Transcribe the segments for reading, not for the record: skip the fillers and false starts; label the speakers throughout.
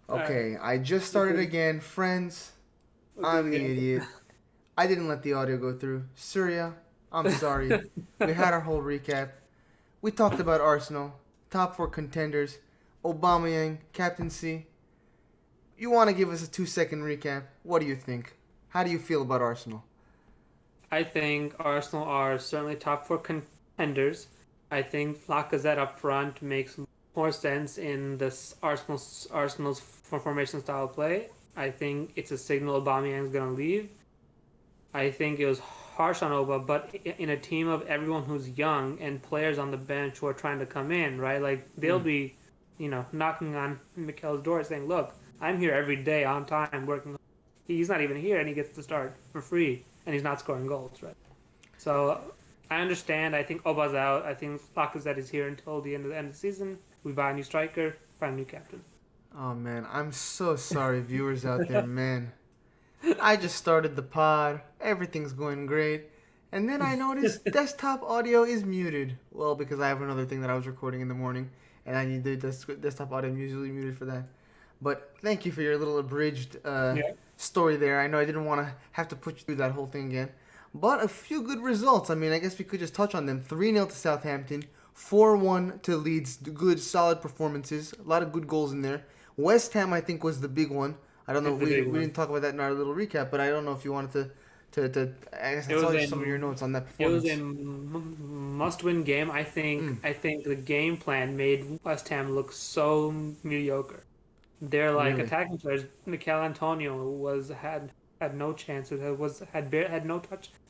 Speaker 1: Okay, I just started again. Friends, I'm the idiot. I didn't let the audio go through. Surya, I'm sorry. We had our whole recap. We talked about Arsenal, top four contenders, Aubameyang, captaincy. You want to give us a 2 second recap? What do you think? How do you feel about Arsenal?
Speaker 2: I think Arsenal are certainly top four contenders. I think Lacazette up front makes more sense in this Arsenal's formation style of play. I think it's a signal Aubameyang's going to leave. I think it was harsh on Oba, but in a team of everyone who's young and players on the bench who are trying to come in, right? Like they'll
Speaker 1: Mm.
Speaker 2: be, knocking on Mikel's door saying, "Look, I'm here every day on time working." He's not even here, and he gets to start for free, and he's not scoring goals, right? So I understand. I think Oba's out. I think Lacazette is here until the end of the season. We buy a new striker, find a new captain.
Speaker 1: Oh man, I'm so sorry, viewers out there, man. I just started the pod. Everything's going great. And then I noticed desktop audio is muted. Well, because I have another thing that I was recording in the morning, and I need the desktop audio usually muted for that. But thank you for your little abridged
Speaker 2: Yeah.
Speaker 1: story there. I know I didn't want to have to put you through that whole thing again. But a few good results. I mean, I guess we could just touch on them. 3-0 to Southampton, 4-1 to Leeds. Good, solid performances. A lot of good goals in there. West Ham, I think, was the big one. I don't know.
Speaker 2: It's the
Speaker 1: We,
Speaker 2: big
Speaker 1: we
Speaker 2: one.
Speaker 1: didn't talk about that in our little recap, but I don't know if you wanted to I guess I
Speaker 2: It
Speaker 1: saw
Speaker 2: was
Speaker 1: some of your
Speaker 2: a
Speaker 1: notes on that
Speaker 2: it was a
Speaker 1: performance.
Speaker 2: must-win game. I think
Speaker 1: Mm,
Speaker 2: I think the game plan made West Ham look so mediocre. They're like
Speaker 1: really?
Speaker 2: attacking players. Mikel Antonio had no chances. Had no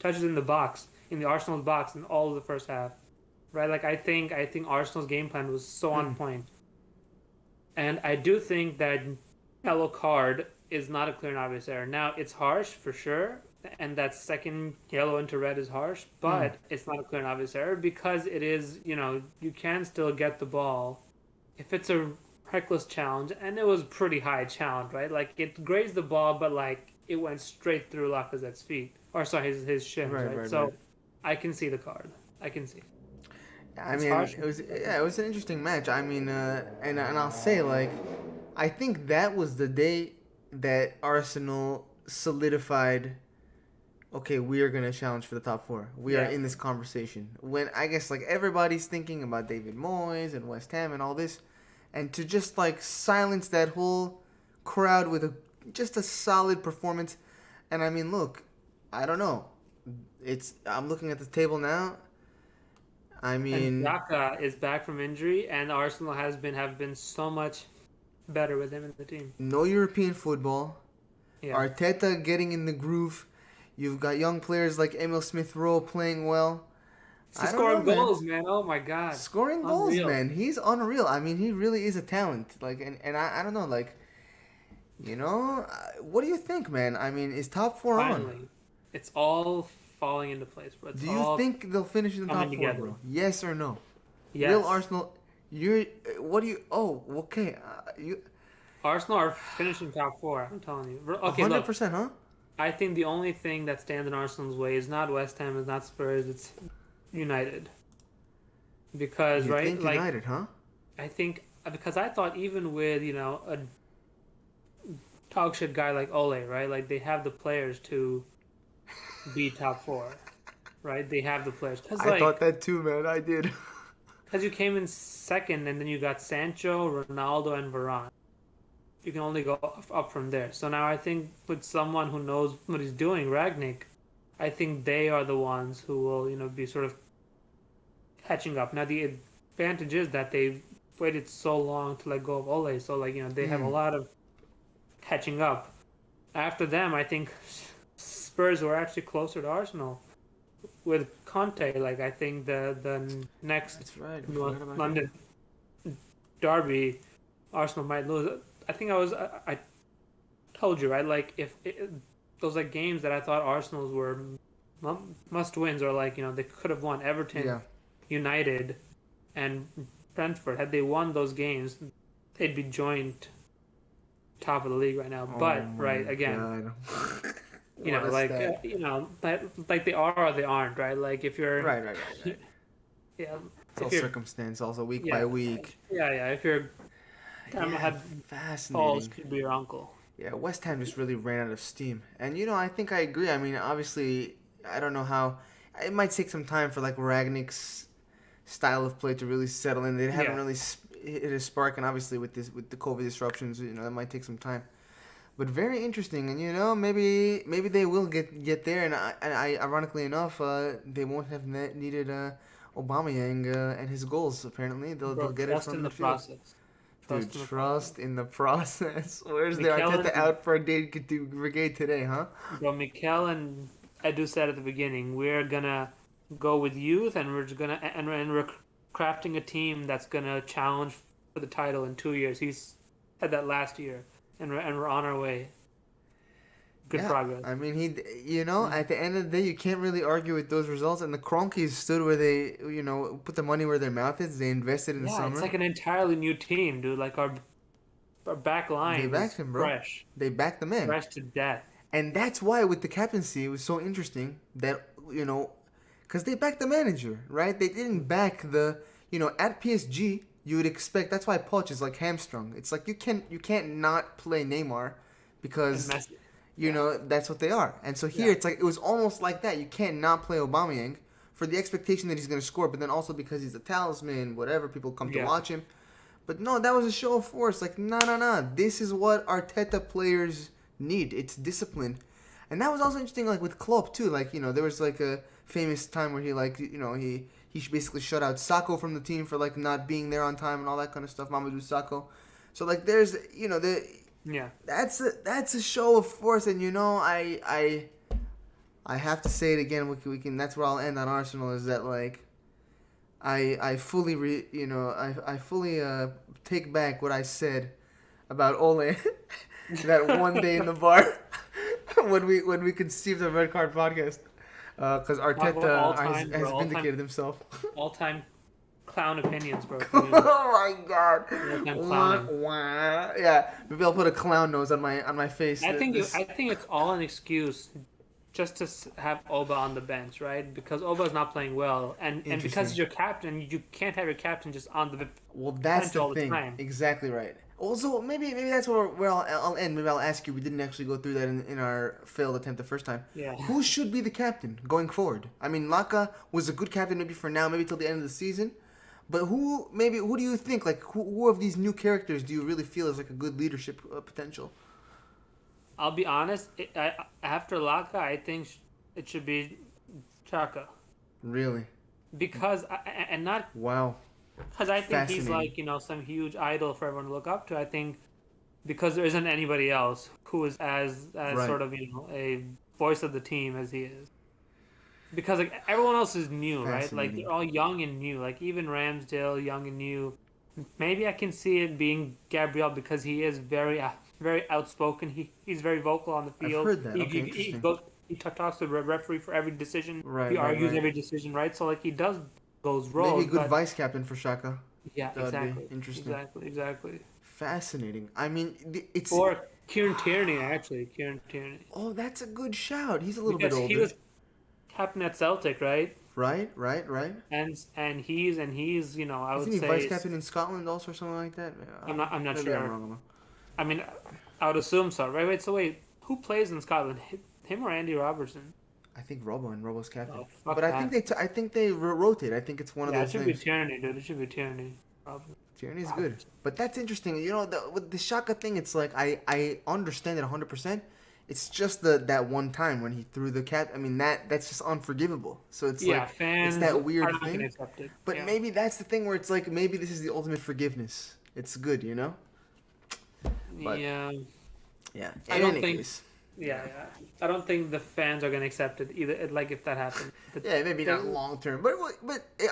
Speaker 2: touches in the box in the Arsenal's box in all of the first half. Right? Like I think Arsenal's game plan was so on
Speaker 1: Mm,
Speaker 2: point, and I do think that yellow card is not a clear and obvious error. Now it's harsh for sure, and that second yellow into red is harsh,
Speaker 1: mm.
Speaker 2: but it's not a clear and obvious error because it is, you can still get the ball if it's a reckless challenge, and it was pretty high challenge, right? Like it grazed the ball, but like it went straight through Lacazette's feet, or sorry, his shins,
Speaker 1: Right,
Speaker 2: right?
Speaker 1: right, right.
Speaker 2: So I can see the card. I can see.
Speaker 1: I
Speaker 2: It's
Speaker 1: mean,
Speaker 2: harsh.
Speaker 1: it was an interesting match. I mean, and I'll say like, I think that was the day that Arsenal solidified. Okay, we are gonna challenge for the top four. We are
Speaker 2: Yeah.
Speaker 1: in this conversation. When I guess like everybody's thinking about David Moyes and West Ham and all this, and to just like silence that whole crowd with just a solid performance. And I mean, look, I don't know. I'm looking at the table now. I
Speaker 2: And
Speaker 1: mean,
Speaker 2: Xhaka is back from injury, and Arsenal have been so much better with him in the team.
Speaker 1: no European football.
Speaker 2: Yeah,
Speaker 1: Arteta getting in the groove. You've got young players like Emil Smith Rowe playing well.
Speaker 2: he's
Speaker 1: I don't know,
Speaker 2: scoring
Speaker 1: man.
Speaker 2: goals, man. Oh my God,
Speaker 1: Scoring goals,
Speaker 2: unreal.
Speaker 1: man. He's unreal. I mean, he really is a talent. Like, and I don't know, like, what do you think, man? I mean, is top four on?
Speaker 2: Finally, it's all falling into place, bro. It's
Speaker 1: Do you
Speaker 2: all
Speaker 1: think they'll finish in the
Speaker 2: coming
Speaker 1: top four,
Speaker 2: together.
Speaker 1: bro? Yes or no? Real
Speaker 2: Yes,
Speaker 1: Arsenal. You're. What do you? Oh, okay. You.
Speaker 2: Arsenal are finishing top four. I'm telling you. Okay,
Speaker 1: hundred
Speaker 2: look.
Speaker 1: percent, huh?
Speaker 2: I think the only thing that stands in Arsenal's way is not West Ham, it's not Spurs, it's United. Because
Speaker 1: You
Speaker 2: right,
Speaker 1: think
Speaker 2: like
Speaker 1: United, huh?
Speaker 2: I think because I thought even with a dog shit guy like Ole, right? Like they have the players to be top four, right? They have the players
Speaker 1: I thought that too, man. I did.
Speaker 2: because you came in second and then you got Sancho, Ronaldo, and Varane. You can only go up from there. So now I think with someone who knows what he's doing, Ragnick, I think they are the ones who will be sort of catching up. Now the advantage is that they waited so long to let go of Ole, so like they have a
Speaker 1: Hmm.
Speaker 2: lot of catching up. After them, I think Spurs were actually closer to Arsenal with Conte. Like I think the next
Speaker 1: That's right. I forgot about him.
Speaker 2: London derby, Arsenal might lose. I think I told you right. Like if those like games that I thought Arsenal's were must wins or like they could have won Everton,
Speaker 1: Yeah.
Speaker 2: United, and Brentford. Had they won those games, they'd be joint top of the league right now.
Speaker 1: Oh
Speaker 2: But
Speaker 1: my
Speaker 2: right again,
Speaker 1: god. What a
Speaker 2: like
Speaker 1: stat.
Speaker 2: like they are or they aren't, right? Like if you're
Speaker 1: Right, right, right, right.
Speaker 2: yeah,
Speaker 1: It's all
Speaker 2: if you're
Speaker 1: circumstance, also week by
Speaker 2: yeah
Speaker 1: week.
Speaker 2: yeah if you're Time
Speaker 1: Yeah,
Speaker 2: had balls
Speaker 1: fascinating.
Speaker 2: could be your uncle.
Speaker 1: Yeah, West Ham just really ran out of steam. And I think I agree. I mean, obviously, I don't know how. It might take some time for like Ragnick's style of play to really settle in. They haven't
Speaker 2: Yeah.
Speaker 1: really hit a spark, and obviously with the COVID disruptions, that might take some time. But very interesting, and maybe they will get there. And I ironically enough, they won't have needed Aubameyang and his goals. Apparently, they'll
Speaker 2: Bro,
Speaker 1: get it
Speaker 2: trust
Speaker 1: from
Speaker 2: in the
Speaker 1: midfield.
Speaker 2: process.
Speaker 1: Dude,
Speaker 2: Trust in the process.
Speaker 1: trust in the process. Where's the
Speaker 2: Mikel
Speaker 1: Arteta
Speaker 2: and
Speaker 1: out for a date to brigade today, huh?
Speaker 2: Mikel and Edu said at the beginning, we're gonna go with youth, and we're just gonna and we're crafting a team that's gonna challenge for the title in 2 years. He's said that last year, and we're on our way. Good
Speaker 1: Yeah,
Speaker 2: progress.
Speaker 1: I mean
Speaker 2: Mm.
Speaker 1: at the end of the day, you can't really argue with those results. And the Cronkies stood where they, put the money where their mouth is. They invested in the
Speaker 2: Yeah, it's
Speaker 1: summer.
Speaker 2: like an entirely new team, dude. Like our back
Speaker 1: They
Speaker 2: line
Speaker 1: backed
Speaker 2: is
Speaker 1: him, bro.
Speaker 2: fresh,
Speaker 1: They backed the man.
Speaker 2: fresh to death.
Speaker 1: And that's why with the captaincy, it was so interesting that, because they backed the manager, right? They didn't back at PSG, you would expect, that's why Poch is like hamstrung. It's like you can't not play Neymar
Speaker 2: And
Speaker 1: because,
Speaker 2: Messi. Yeah,
Speaker 1: that's what they are. And so here,
Speaker 2: yeah,
Speaker 1: it's like, it was almost like that. You can't not play Aubameyang for the expectation that he's going to score, but then also because he's a talisman, whatever, people come to
Speaker 2: yeah.
Speaker 1: watch him. But no, that was a show of force. Like, no, no, no. This is what Arteta players need. It's discipline. And that was also interesting, like, with Klopp, too. Like, there was, like, a famous time where he, like, he basically shut out Sacco from the team for, like, not being there on time and all that kind of stuff, Mamadou Sacco. So, like, there's,
Speaker 2: Yeah.
Speaker 1: that's a show of force. And, I have to say it again. We can that's where I'll end on Arsenal, is that, like, I fully I fully take back what I said about Ole that one day in the bar when we conceived the Red Card podcast, because
Speaker 2: Talk about
Speaker 1: Arteta
Speaker 2: all
Speaker 1: has,
Speaker 2: time,
Speaker 1: has
Speaker 2: bro.
Speaker 1: vindicated himself.
Speaker 2: All time clown opinions, bro.
Speaker 1: Oh my god!
Speaker 2: All time
Speaker 1: Wah,
Speaker 2: clowning.
Speaker 1: wah. Yeah, maybe I'll put a clown nose on my face.
Speaker 2: I think it's all an excuse just to have Oba on the bench, right? Because Oba is not playing well, and because
Speaker 1: Interesting.
Speaker 2: he's your captain, you can't have your captain just on the
Speaker 1: Well, that's
Speaker 2: bench
Speaker 1: the
Speaker 2: all the
Speaker 1: thing.
Speaker 2: time.
Speaker 1: Exactly right. Also, maybe that's where I'll end. Maybe I'll ask you. We didn't actually go through that in our failed attempt the first time.
Speaker 2: Yeah.
Speaker 1: Who should be the captain going forward? I mean, Laka was a good captain maybe for now, maybe till the end of the season. But who do you think, like, who of these new characters do you really feel is like a good leadership potential?
Speaker 2: I'll be honest. After Laka, I think it should be Chaka
Speaker 1: Really?
Speaker 2: because and not
Speaker 1: Wow.
Speaker 2: because I think he's
Speaker 1: Fascinating.
Speaker 2: like some huge idol for everyone to look up to. I think because there isn't anybody else who is as
Speaker 1: Right.
Speaker 2: sort of a voice of the team as he is. Because like everyone else is new, right? Like
Speaker 1: Fascinating.
Speaker 2: they're all young and new. Like even Ramsdale, young and new. Maybe I can see it being Gabriel because he is very outspoken. He's very vocal on the
Speaker 1: I've
Speaker 2: field.
Speaker 1: heard that. Okay,
Speaker 2: He
Speaker 1: interesting.
Speaker 2: goes he talks to the referee for every decision.
Speaker 1: Right,
Speaker 2: He
Speaker 1: right,
Speaker 2: argues
Speaker 1: right.
Speaker 2: every decision, right? So like he does those
Speaker 1: Maybe a
Speaker 2: roles,
Speaker 1: good
Speaker 2: but
Speaker 1: vice captain for Shaka.
Speaker 2: yeah,
Speaker 1: That would be
Speaker 2: exactly,
Speaker 1: interesting.
Speaker 2: exactly.
Speaker 1: Fascinating. I mean, it's.
Speaker 2: Or Kieran Tierney, actually, Kieran Tierney,
Speaker 1: Oh, that's a good shout. He's a little bit
Speaker 2: because he
Speaker 1: older.
Speaker 2: was captain at Celtic, right?
Speaker 1: Right, right, right.
Speaker 2: And he's I
Speaker 1: Isn't
Speaker 2: would
Speaker 1: he vice
Speaker 2: say
Speaker 1: captain in Scotland also or something like that?
Speaker 2: I'm not
Speaker 1: Maybe I'm
Speaker 2: sure.
Speaker 1: wrong. I'm wrong.
Speaker 2: I mean, I would assume so, right? Wait, who plays in Scotland? Him or Andy Robertson?
Speaker 1: I think Robo's captain.
Speaker 2: Oh, fuck
Speaker 1: But
Speaker 2: that.
Speaker 1: I think they rotate. I think it's one of
Speaker 2: Yeah, it
Speaker 1: those
Speaker 2: should be
Speaker 1: things.
Speaker 2: Tierney, dude. It should be Tierney. Probably.
Speaker 1: Tierney's good.
Speaker 2: Robertson.
Speaker 1: But that's interesting. With the Shaka thing, it's like I understand it 100%. It's just that one time when he threw the cat. I mean that's just unforgivable. So it's
Speaker 2: Yeah,
Speaker 1: like it's
Speaker 2: fans
Speaker 1: that
Speaker 2: are
Speaker 1: weird
Speaker 2: not going to
Speaker 1: thing.
Speaker 2: accept it.
Speaker 1: But
Speaker 2: Yeah.
Speaker 1: maybe that's the thing where it's like maybe this is the ultimate forgiveness. It's good. But
Speaker 2: Yeah.
Speaker 1: yeah.
Speaker 2: I
Speaker 1: In
Speaker 2: don't
Speaker 1: any
Speaker 2: think.
Speaker 1: case,
Speaker 2: Yeah, yeah. I don't think the fans are going to accept it either. Like if that happens.
Speaker 1: yeah, maybe not
Speaker 2: They-
Speaker 1: long term, but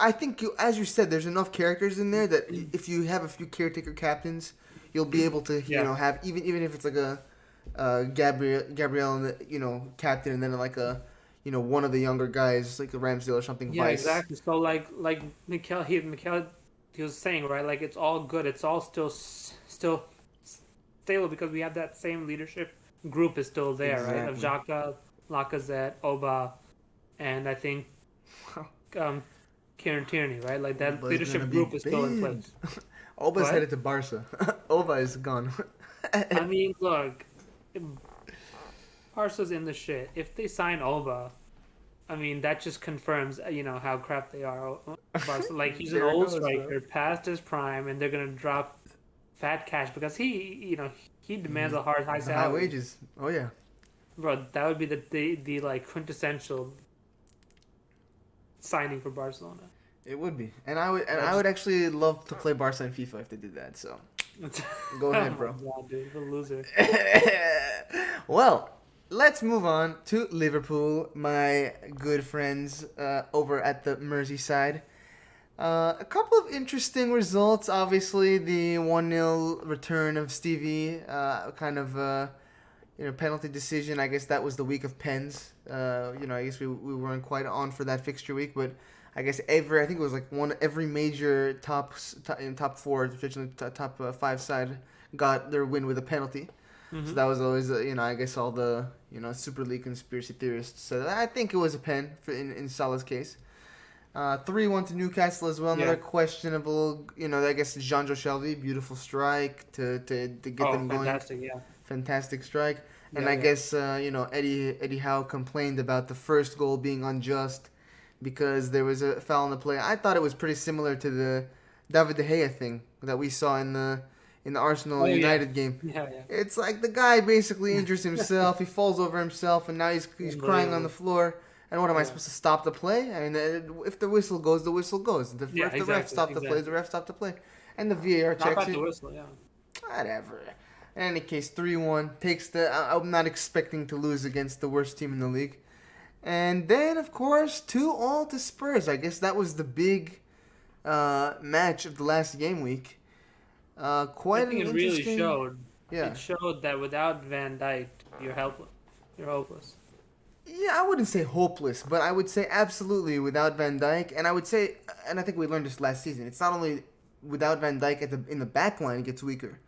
Speaker 1: I think as you said, there's enough characters in there that if you have a few caretaker captains, you'll be able to
Speaker 2: Yeah.
Speaker 1: have even if it's like a Gabriel captain, and then like a one of the younger guys like a Ramsdale or something
Speaker 2: Yeah,
Speaker 1: vice.
Speaker 2: exactly. So like Mikel he was saying, right? Like it's all good. It's all still stable because we have that same leadership group is still there, right? Of
Speaker 1: Exactly.
Speaker 2: Xhaka, Lacazette, Oba, and I think Kieran Tierney, right? Like that
Speaker 1: Oba's gonna
Speaker 2: leadership
Speaker 1: be
Speaker 2: group is still in
Speaker 1: big.
Speaker 2: place.
Speaker 1: Oba's
Speaker 2: What?
Speaker 1: headed to Barca. Oba is gone.
Speaker 2: I mean, look, Barca's in the shit. If they sign Alba, I mean, that just confirms, how crap they are. Barca, like he's an
Speaker 1: There it
Speaker 2: old
Speaker 1: goes, bro.
Speaker 2: striker, past his prime, and they're gonna drop fat cash because he demands a high
Speaker 1: The high
Speaker 2: salary.
Speaker 1: wages. Oh yeah.
Speaker 2: Bro, that would be the like quintessential signing for Barcelona.
Speaker 1: It would be, and I would,
Speaker 2: That just
Speaker 1: actually love to play Barca in FIFA if they did that. So go
Speaker 2: oh
Speaker 1: ahead,
Speaker 2: my
Speaker 1: bro.
Speaker 2: god, dude, the loser.
Speaker 1: Well, let's move on to Liverpool, my good friends over at the Merseyside. A couple of interesting results. Obviously, the 1-0 return of Stevie, kind of penalty decision. I guess that was the week of pens. I guess we weren't quite on for that fixture week, but I guess I think it was like every major in top four, especially top five side, got their win with a penalty. So that was always, I guess all the, Super League conspiracy theorists said I think it was a pen in Salah's case. 3-1 to Newcastle as well. Another questionable, I guess Jean-Jo Shelby, beautiful strike to get them going.
Speaker 2: Fantastic, yeah.
Speaker 1: Fantastic strike. And
Speaker 2: Yeah,
Speaker 1: I
Speaker 2: yeah.
Speaker 1: guess, Eddie Howe complained about the first goal being unjust because there was a foul in the play. I thought it was pretty similar to the David De Gea thing that we saw in the Arsenal United game.
Speaker 2: Yeah, yeah.
Speaker 1: It's like the guy basically injures himself. He falls over himself, and now he's crying on the floor. And what am I supposed to stop the play? I mean, if the whistle goes, the whistle goes. If the ref stopped the play, the ref stopped the play. And the VAR
Speaker 2: Not
Speaker 1: checks
Speaker 2: about
Speaker 1: it.
Speaker 2: the whistle, yeah.
Speaker 1: Whatever. In any case, 3-1 takes the. I'm not expecting to lose against the worst team in the league. And then, of course, 2-2 to Spurs. I guess that was the big match of the last game week. Quite
Speaker 2: I think
Speaker 1: an
Speaker 2: it really
Speaker 1: interesting.
Speaker 2: showed.
Speaker 1: Yeah.
Speaker 2: It showed that without Van Dijk, you're helpless. You're hopeless.
Speaker 1: Yeah, I wouldn't say hopeless, but I would say absolutely without Van Dijk. And I would say, and I think we learned this last season, it's not only without Van Dijk in the back line gets weaker,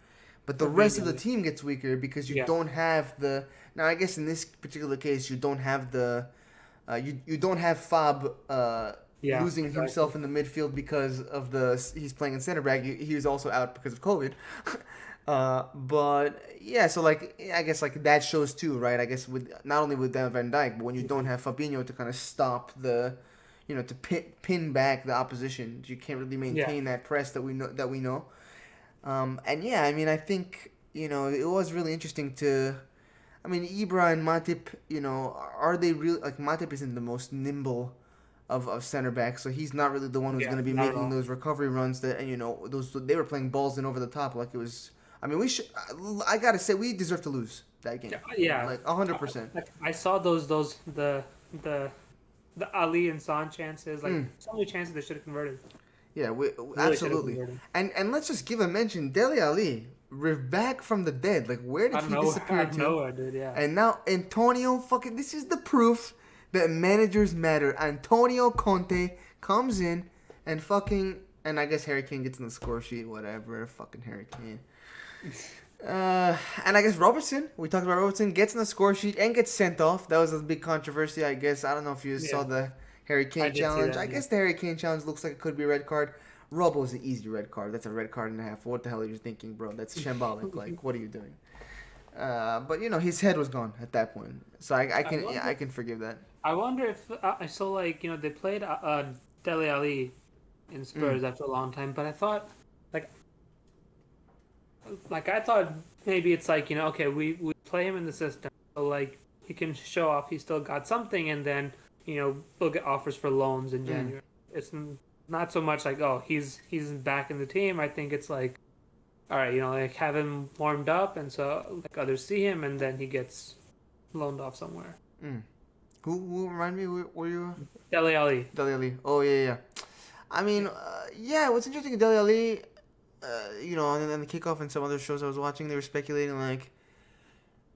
Speaker 1: but the rest of the team gets weaker because you don't have the. Now, I guess in this particular case, you don't have the. You don't have Fab losing himself in the midfield because of he's playing in center back. He was also out because of COVID. But yeah, so like I guess like that shows too, right? I guess with not only with Van Dijk, but when you don't have Fabinho to kind of stop to pin back the opposition, you can't really maintain that press that we know. And yeah, I mean, I think it was really interesting to. I mean, Ibra and Matip, are they really like Matip isn't the most nimble of center backs, so he's not really the one who's going to be making those recovery runs that those they were playing balls in over the top like it was. I mean, I gotta say we deserve to lose that game.
Speaker 2: Yeah,
Speaker 1: like 100%.
Speaker 2: I saw the Ali and Son chances, like so many chances they should have converted.
Speaker 1: Yeah,
Speaker 2: Really
Speaker 1: absolutely. And let's just give a mention, Dele Alli, back from the dead. Like, where did he disappear to?
Speaker 2: Nowhere, dude. Yeah.
Speaker 1: And now Antonio this is the proof that managers matter. Antonio Conte comes in and I guess Harry Kane gets in the score sheet, whatever, fucking Harry Kane. And I guess Robertson, we talked about Robertson, gets in the score sheet and gets sent off. That was a big controversy, I guess. I don't know if you saw the Harry Kane challenge. I guess the Harry Kane challenge looks like it could be a red card. Robbo is an easy red card. That's a red card and a half. What the hell are you thinking, bro? That's shambolic. Like, what are you doing? But his head was gone at that point, so I can forgive that.
Speaker 2: I wonder if I saw they played Dele Alli in Spurs after a long time, but I thought I thought maybe it's okay, we play him in the system, so he can show off he still got something, and then we'll get offers for loans in January. It's not so much he's back in the team. I think it's all right, have him warmed up, and so others see him, and then he gets loaned off somewhere.
Speaker 1: Who remind me? Were you?
Speaker 2: Dele Alli.
Speaker 1: Dele Alli. Oh yeah. I mean, what's interesting, Dele Alli. On the kickoff and some other shows I was watching, they were speculating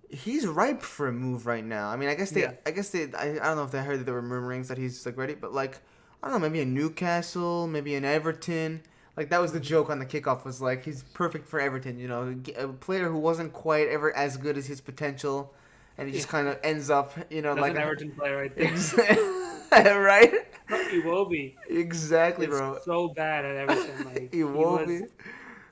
Speaker 1: he's ripe for a move right now. I mean, I guess I don't know if they heard that there were murmurings that he's ready, but I don't know, maybe a Newcastle, maybe an Everton. That was the joke on the kickoff, was he's perfect for Everton. A player who wasn't quite ever as good as his potential, and he just kind of ends up, That's
Speaker 2: an Everton player right there.
Speaker 1: Right?
Speaker 2: He will be.
Speaker 1: Exactly, bro.
Speaker 2: So bad at Everton.
Speaker 1: He will be.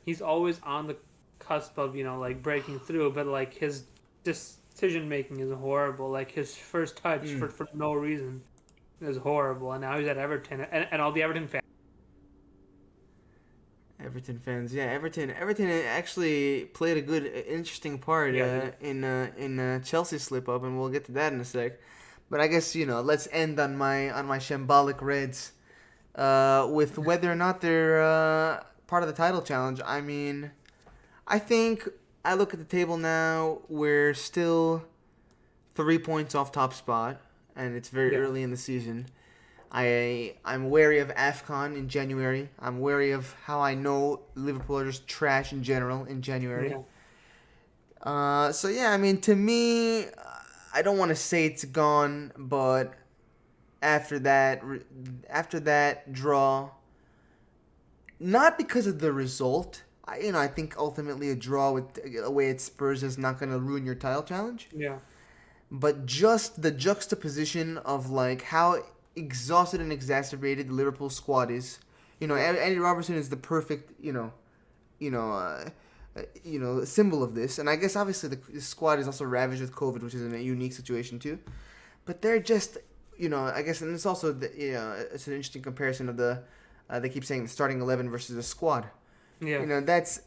Speaker 2: he's always on the cusp of like breaking through, but like his decision making is horrible. Like his first touch
Speaker 1: Mm.
Speaker 2: for no reason is horrible, and now he's at Everton, and all the Everton fans.
Speaker 1: Everton fans, yeah, Everton actually played a good, interesting part
Speaker 2: Yeah,
Speaker 1: in Chelsea's slip up, and we'll get to that in a sec. But I guess let's end on my shambolic Reds, with whether or not they're part of the title challenge. I mean, I think I look at the table now. We're still 3 points off top spot, and it's very
Speaker 2: yeah,
Speaker 1: early in the season. I'm wary of AFCON in January. I'm wary of how I know Liverpool are just trash in general in January.
Speaker 2: yeah,
Speaker 1: So yeah, I mean, to me, I don't want to say it's gone, but after that, after that draw, not because of the result. I think ultimately a draw with away at Spurs is not going to ruin your title challenge.
Speaker 2: yeah,
Speaker 1: But just the juxtaposition of like how exhausted and exacerbated the Liverpool squad is.
Speaker 2: yeah.
Speaker 1: Andy Robertson is the perfect, you know, symbol of this. And I guess obviously the squad is also ravaged with COVID, which is a unique situation too. But they're just, I guess, and it's also, it's an interesting comparison of they keep saying the starting 11 versus the squad.
Speaker 2: Yeah.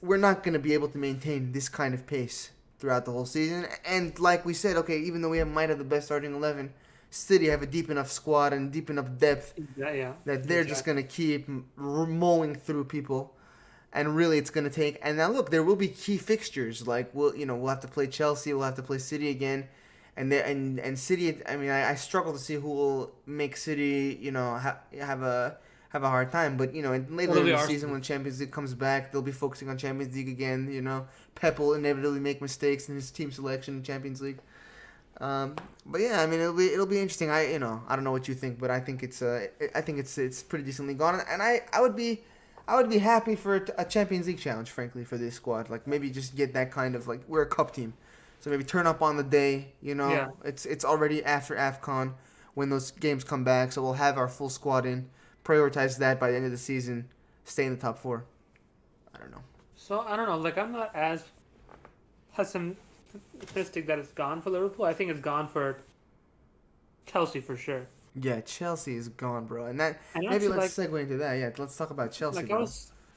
Speaker 1: We're not going to be able to maintain this kind of pace throughout the whole season. And like we said, okay, even though might have the best starting 11, City have a deep enough squad and deep enough depth
Speaker 2: Yeah,
Speaker 1: that they're just going to keep mowing through people. And really, it's going to take. And now, look, there will be key fixtures. Like we'll have to play Chelsea. We'll have to play City again. And City. I mean, I struggle to see who will make City. Have a hard time. But later in the season when Champions League comes back, they'll be focusing on Champions League again. Pep will inevitably make mistakes in his team selection in Champions League. But yeah, I mean it'll be interesting. I don't know what you think, but I think it's pretty decently gone, and I would be happy for a Champions League challenge, frankly, for this squad. Like maybe just get that kind of, like, we're a cup team, so maybe turn up on the day.
Speaker 2: Yeah.
Speaker 1: It's already after AFCON when those games come back, so we'll have our full squad in. Prioritize that by the end of the season. Stay in the top four. I don't know.
Speaker 2: So I don't know. Like I'm not as pessimistic that it's gone for Liverpool. I think it's gone for Chelsea for sure.
Speaker 1: Yeah, Chelsea is gone, bro, and that
Speaker 2: And
Speaker 1: maybe
Speaker 2: also,
Speaker 1: let's segue into that. Yeah, let's talk about Chelsea,
Speaker 2: like
Speaker 1: bro.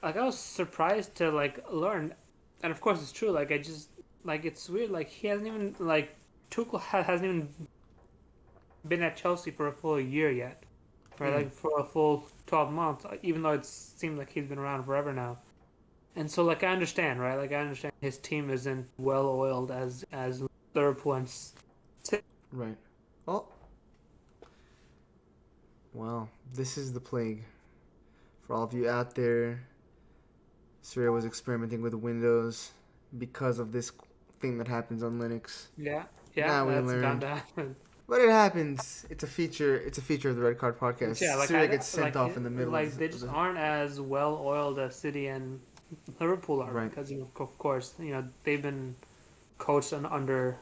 Speaker 2: I was surprised to like learn, and of course it's true. Like I just like it's weird. Like he hasn't even like Tuchel hasn't even been at Chelsea for a full year yet, right?
Speaker 1: Mm.
Speaker 2: Like for a full 12 months, even though it seems like he's been around forever now. And so like I understand, right? Like I understand his team isn't well oiled as Liverpool and City.
Speaker 1: Right. Oh. Well, this is the plague. For all of you out there, Surya was experimenting with Windows because of this thing that happens on Linux.
Speaker 2: Yeah,
Speaker 1: Now we
Speaker 2: that's bound
Speaker 1: learned.
Speaker 2: to happen.
Speaker 1: But it happens. It's a feature. It's a feature of the Red Card podcast.
Speaker 2: Yeah, like
Speaker 1: Surya gets sent
Speaker 2: like
Speaker 1: off in the middle
Speaker 2: like
Speaker 1: of
Speaker 2: they just
Speaker 1: the
Speaker 2: aren't as well oiled as City and Liverpool are
Speaker 1: right.
Speaker 2: because of course they've been coached under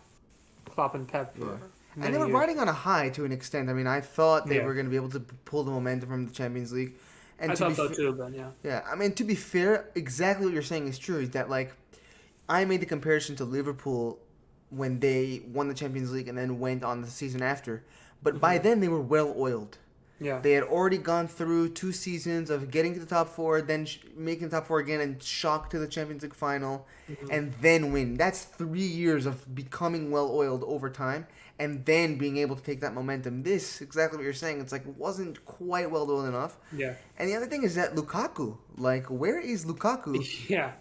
Speaker 2: Klopp and Pep
Speaker 1: Yeah.
Speaker 2: for
Speaker 1: And they
Speaker 2: many
Speaker 1: were
Speaker 2: years.
Speaker 1: riding on a high to an extent. I mean, I thought they
Speaker 2: Yeah,
Speaker 1: were going to be able to pull the momentum from the Champions League. And
Speaker 2: I
Speaker 1: to be
Speaker 2: thought so too, but yeah,
Speaker 1: yeah, I mean, to be fair, exactly what you're saying is true. Is that, like, I made the comparison to Liverpool when they won the Champions League and then went on the season after. But by then, they were well oiled.
Speaker 2: yeah,
Speaker 1: They had already gone through 2 seasons of getting to the top four, then making the top four again, and shock to the Champions League final, and then win. That's 3 years of becoming well oiled over time, and then being able to take that momentum. This, exactly what you're saying, it's like it wasn't quite well oiled enough.
Speaker 2: yeah,
Speaker 1: And the other thing is that Lukaku, like, where is Lukaku?
Speaker 2: yeah,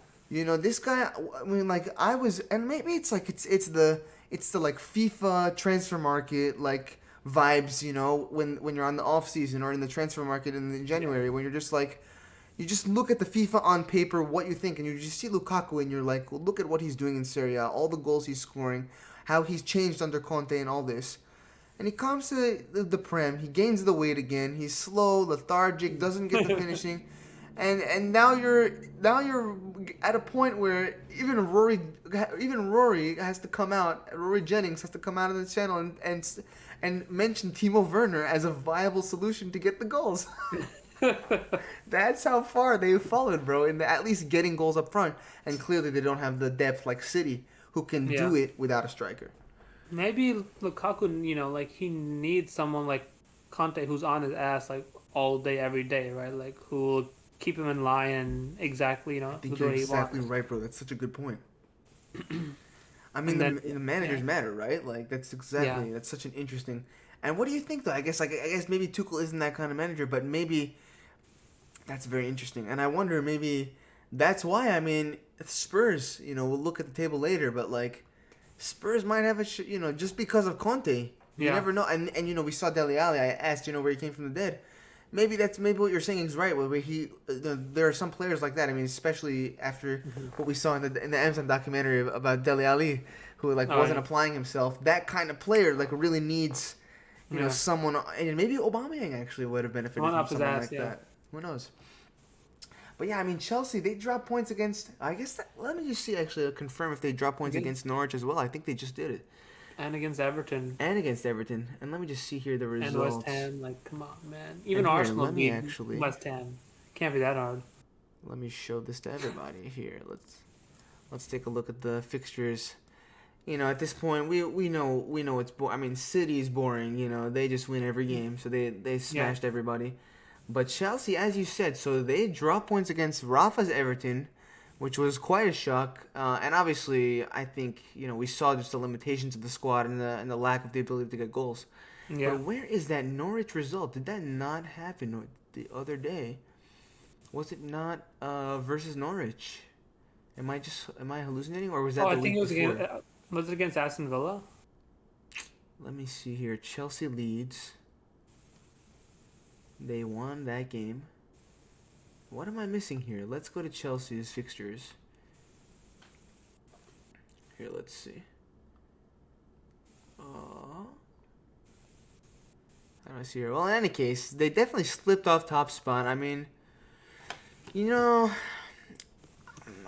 Speaker 1: This guy. I mean, like, I was, and maybe it's like it's the like FIFA transfer market like vibes. When you're on the off season or in the transfer market in January, when you're just like, you just look at the FIFA on paper, what you think, and you just see Lukaku, and you're like, well, look at what he's doing in Serie A, all the goals he's scoring, how he's changed under Conte, and all this. And he comes to the Prem, he gains the weight again. He's slow, lethargic, doesn't get the finishing, and now you're at a point where even Rory has to come out. Rory Jennings has to come out of the channel and mention Timo Werner as a viable solution to get the goals. That's how far they've fallen, bro, in at least getting goals up front. And clearly they don't have the depth like City, who can
Speaker 2: Yeah.
Speaker 1: do it without a striker.
Speaker 2: Maybe Lukaku, like he needs someone like Conte who's on his ass like all day, every day, right? Like who will keep him in line and exactly,
Speaker 1: I think
Speaker 2: the
Speaker 1: you're
Speaker 2: way he
Speaker 1: exactly
Speaker 2: wants.
Speaker 1: right, bro. That's such a good point. I mean,
Speaker 2: And then,
Speaker 1: the
Speaker 2: yeah,
Speaker 1: managers matter, right? Like
Speaker 2: yeah,
Speaker 1: that's such an interesting. And what do you think though? I guess maybe Tuchel isn't that kind of manager, but maybe that's very interesting. And I wonder maybe that's why. I mean, Spurs. We'll look at the table later, but like Spurs might have just because of Conte. You
Speaker 2: yeah.
Speaker 1: never know. And we saw Dele Alli. I asked where he came from the dead. Maybe what you're saying is right. Where there are some players like that. I mean, especially after
Speaker 2: Hmm.
Speaker 1: what we saw in the Amazon documentary about Dele Alli, who like
Speaker 2: Oh
Speaker 1: wasn't
Speaker 2: yeah,
Speaker 1: applying himself. That kind of player like really needs,
Speaker 2: yeah.
Speaker 1: someone. And maybe Aubameyang actually would have benefited
Speaker 2: Someone
Speaker 1: from
Speaker 2: up his
Speaker 1: someone
Speaker 2: ass,
Speaker 1: like
Speaker 2: yeah.
Speaker 1: that. Who knows? But yeah, I mean Chelsea. They dropped points against. I guess let me just see actually confirm if they dropped points
Speaker 2: Against
Speaker 1: against Norwich as well. I think they just did it,
Speaker 2: and against Everton
Speaker 1: and against Everton. And let me just see here the
Speaker 2: and West
Speaker 1: results.
Speaker 2: Ham. Like, come on, man.
Speaker 1: And
Speaker 2: Even
Speaker 1: here,
Speaker 2: Arsenal beat West Ham. Can't be that hard.
Speaker 1: let me show this to everybody here. Let's take a look at the fixtures. At this point, we know it's boring. I mean, City is boring. They just win every game, so they
Speaker 2: Yeah,
Speaker 1: smashed everybody. But Chelsea, as you said, so they dropped points against Rafa's Everton, which was quite a shock. And obviously, I think we saw just the limitations of the squad and the lack of the ability to get goals.
Speaker 2: yeah.
Speaker 1: But where is that Norwich result? Did that not happen the other day? Was it not versus Norwich? Am I hallucinating, or was
Speaker 2: Oh,
Speaker 1: that
Speaker 2: I
Speaker 1: the
Speaker 2: think it
Speaker 1: week
Speaker 2: was against.
Speaker 1: before?
Speaker 2: Was it against Aston Villa?
Speaker 1: Let me see here. Chelsea leads. They won that game. What am I missing here? Let's go to Chelsea's fixtures. Here, let's see. How do I see here? Well, in any case, they definitely slipped off top spot. I mean, you know,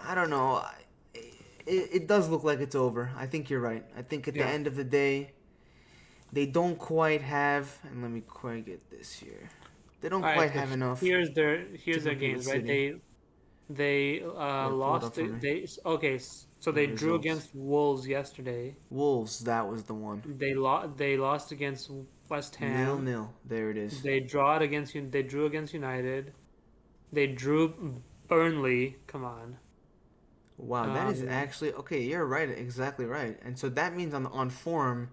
Speaker 1: I don't know. It does look like it's over. I think you're right. I think at the
Speaker 2: Yeah.
Speaker 1: end of the day, they don't quite have. And let me quite get this here. They don't
Speaker 2: All right.
Speaker 1: quite
Speaker 2: So
Speaker 1: have enough
Speaker 2: here's
Speaker 1: to
Speaker 2: their
Speaker 1: compete with
Speaker 2: games, right?
Speaker 1: City.
Speaker 2: They
Speaker 1: Here, pull it up
Speaker 2: lost.
Speaker 1: for me.
Speaker 2: So
Speaker 1: The
Speaker 2: they drew
Speaker 1: results.
Speaker 2: against Wolves yesterday.
Speaker 1: Wolves, that was the one.
Speaker 2: They lost against West
Speaker 1: Nil
Speaker 2: Ham.
Speaker 1: nil. There it is.
Speaker 2: They drew against United. They drew Burnley. Come on.
Speaker 1: Wow, that is
Speaker 2: Um,
Speaker 1: actually okay. You're right, exactly right. And so that means on form,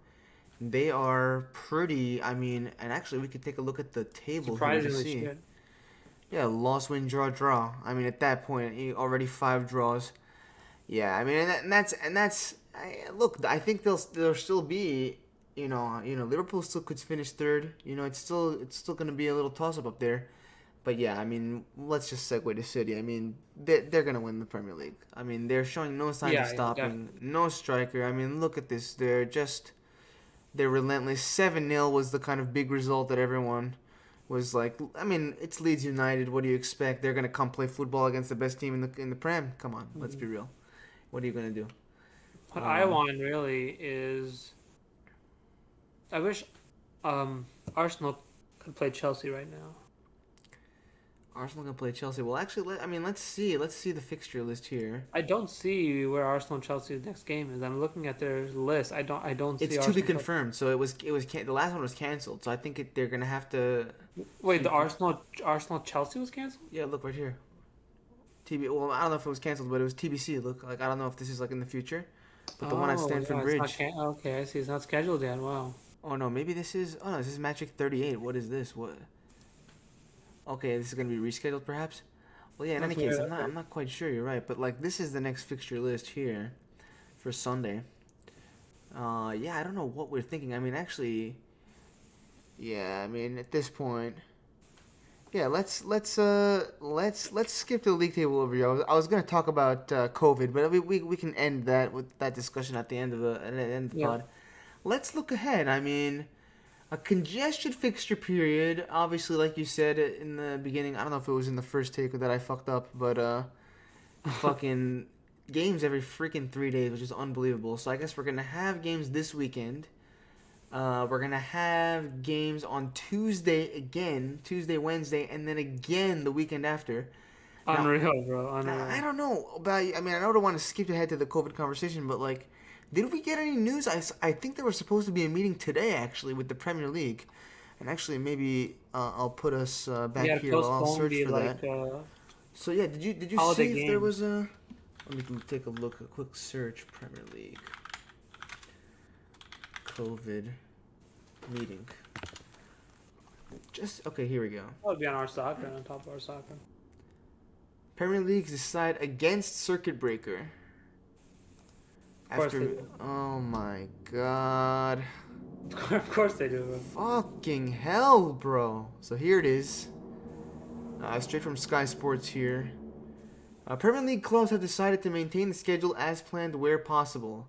Speaker 1: they are pretty. I mean, and actually, we could take a look at the table here to
Speaker 2: Surprisingly
Speaker 1: see.
Speaker 2: shit.
Speaker 1: Yeah, loss, win, draw, draw. I mean, at that point, already 5 draws. Yeah, I mean, and that's. Look, I think there'll still be. Liverpool still could finish third. It's still gonna be a little toss up there. But yeah, I mean, let's just segue to City. I mean, they're gonna win the Premier League. I mean, they're showing no signs of
Speaker 2: Yeah, yeah,
Speaker 1: stopping.
Speaker 2: definitely.
Speaker 1: No striker. I mean, look at this. They're relentless. 7-0 was the kind of big result that everyone was like. I mean, it's Leeds United. What do you expect? They're gonna come play football against the best team in the Prem. Come on, let's
Speaker 2: Mhm.
Speaker 1: be real. What are you gonna do?
Speaker 2: What I
Speaker 1: Um,
Speaker 2: want really is I wish Arsenal could play Chelsea right now.
Speaker 1: Arsenal gonna play Chelsea. Well, actually, let's see. Let's see the fixture list here.
Speaker 2: I don't see where Arsenal and Chelsea's next game is. I'm looking at their list. I don't see
Speaker 1: It's to be
Speaker 2: Arsenal.
Speaker 1: confirmed. So the last one was canceled. So I think they're gonna have to.
Speaker 2: Wait,
Speaker 1: See
Speaker 2: the
Speaker 1: if we,
Speaker 2: Arsenal Chelsea was canceled?
Speaker 1: yeah, look right here. Well, I don't know if it was canceled, but it was TBC. Look, like I don't know if this is like in the future, but the one at
Speaker 2: Oh,
Speaker 1: Stamford
Speaker 2: yeah, it's not
Speaker 1: Bridge.
Speaker 2: okay, I see. It's not scheduled yet. Wow.
Speaker 1: Oh no, maybe this is. Oh no, this is Match Week 38. What is this? What? Okay, this is gonna be rescheduled, perhaps. Well, yeah. In any
Speaker 2: That's
Speaker 1: case,
Speaker 2: weird.
Speaker 1: I'm
Speaker 2: Okay.
Speaker 1: not quite sure. You're right, but like this is the next fixture list here for Sunday. Yeah, I don't know what we're thinking. I mean, actually, yeah. I mean, at this point, yeah. Let's skip the league table overview. I was gonna talk about COVID, but we can end that with that discussion at the end of the
Speaker 2: Yeah.
Speaker 1: pod. Let's look ahead. I mean, a congested fixture period. Obviously, like you said in the beginning, I don't know if it was in the first take that I fucked up, but fucking games every freaking 3 days, which is unbelievable. So I guess we're gonna have games this weekend. We're gonna have games on Tuesday again, Tuesday, Wednesday, and then again the weekend after. Now,
Speaker 2: Unreal, bro.
Speaker 1: I
Speaker 2: Unreal.
Speaker 1: don't know about. I mean, I don't want to skip ahead to the COVID conversation, but like, did we get any news? I think there was supposed to be a meeting today actually with the Premier League, and actually maybe I'll put us
Speaker 2: We
Speaker 1: back
Speaker 2: had to
Speaker 1: here. I'll
Speaker 2: postpone
Speaker 1: search
Speaker 2: the
Speaker 1: for
Speaker 2: like
Speaker 1: that. So yeah, did you
Speaker 2: holiday
Speaker 1: see if there
Speaker 2: games.
Speaker 1: was a? Let me take a look, a quick search. Premier League COVID meeting. Just okay. Here we go.
Speaker 2: That would be on our soccer, on top of our soccer.
Speaker 1: Premier Leagues decide against circuit breaker.
Speaker 2: Of course they
Speaker 1: After
Speaker 2: do.
Speaker 1: oh my god.
Speaker 2: Of course they do.
Speaker 1: Fucking hell, bro. So here it is. Straight from Sky Sports here. Premier League clubs have decided to maintain the schedule as planned where possible.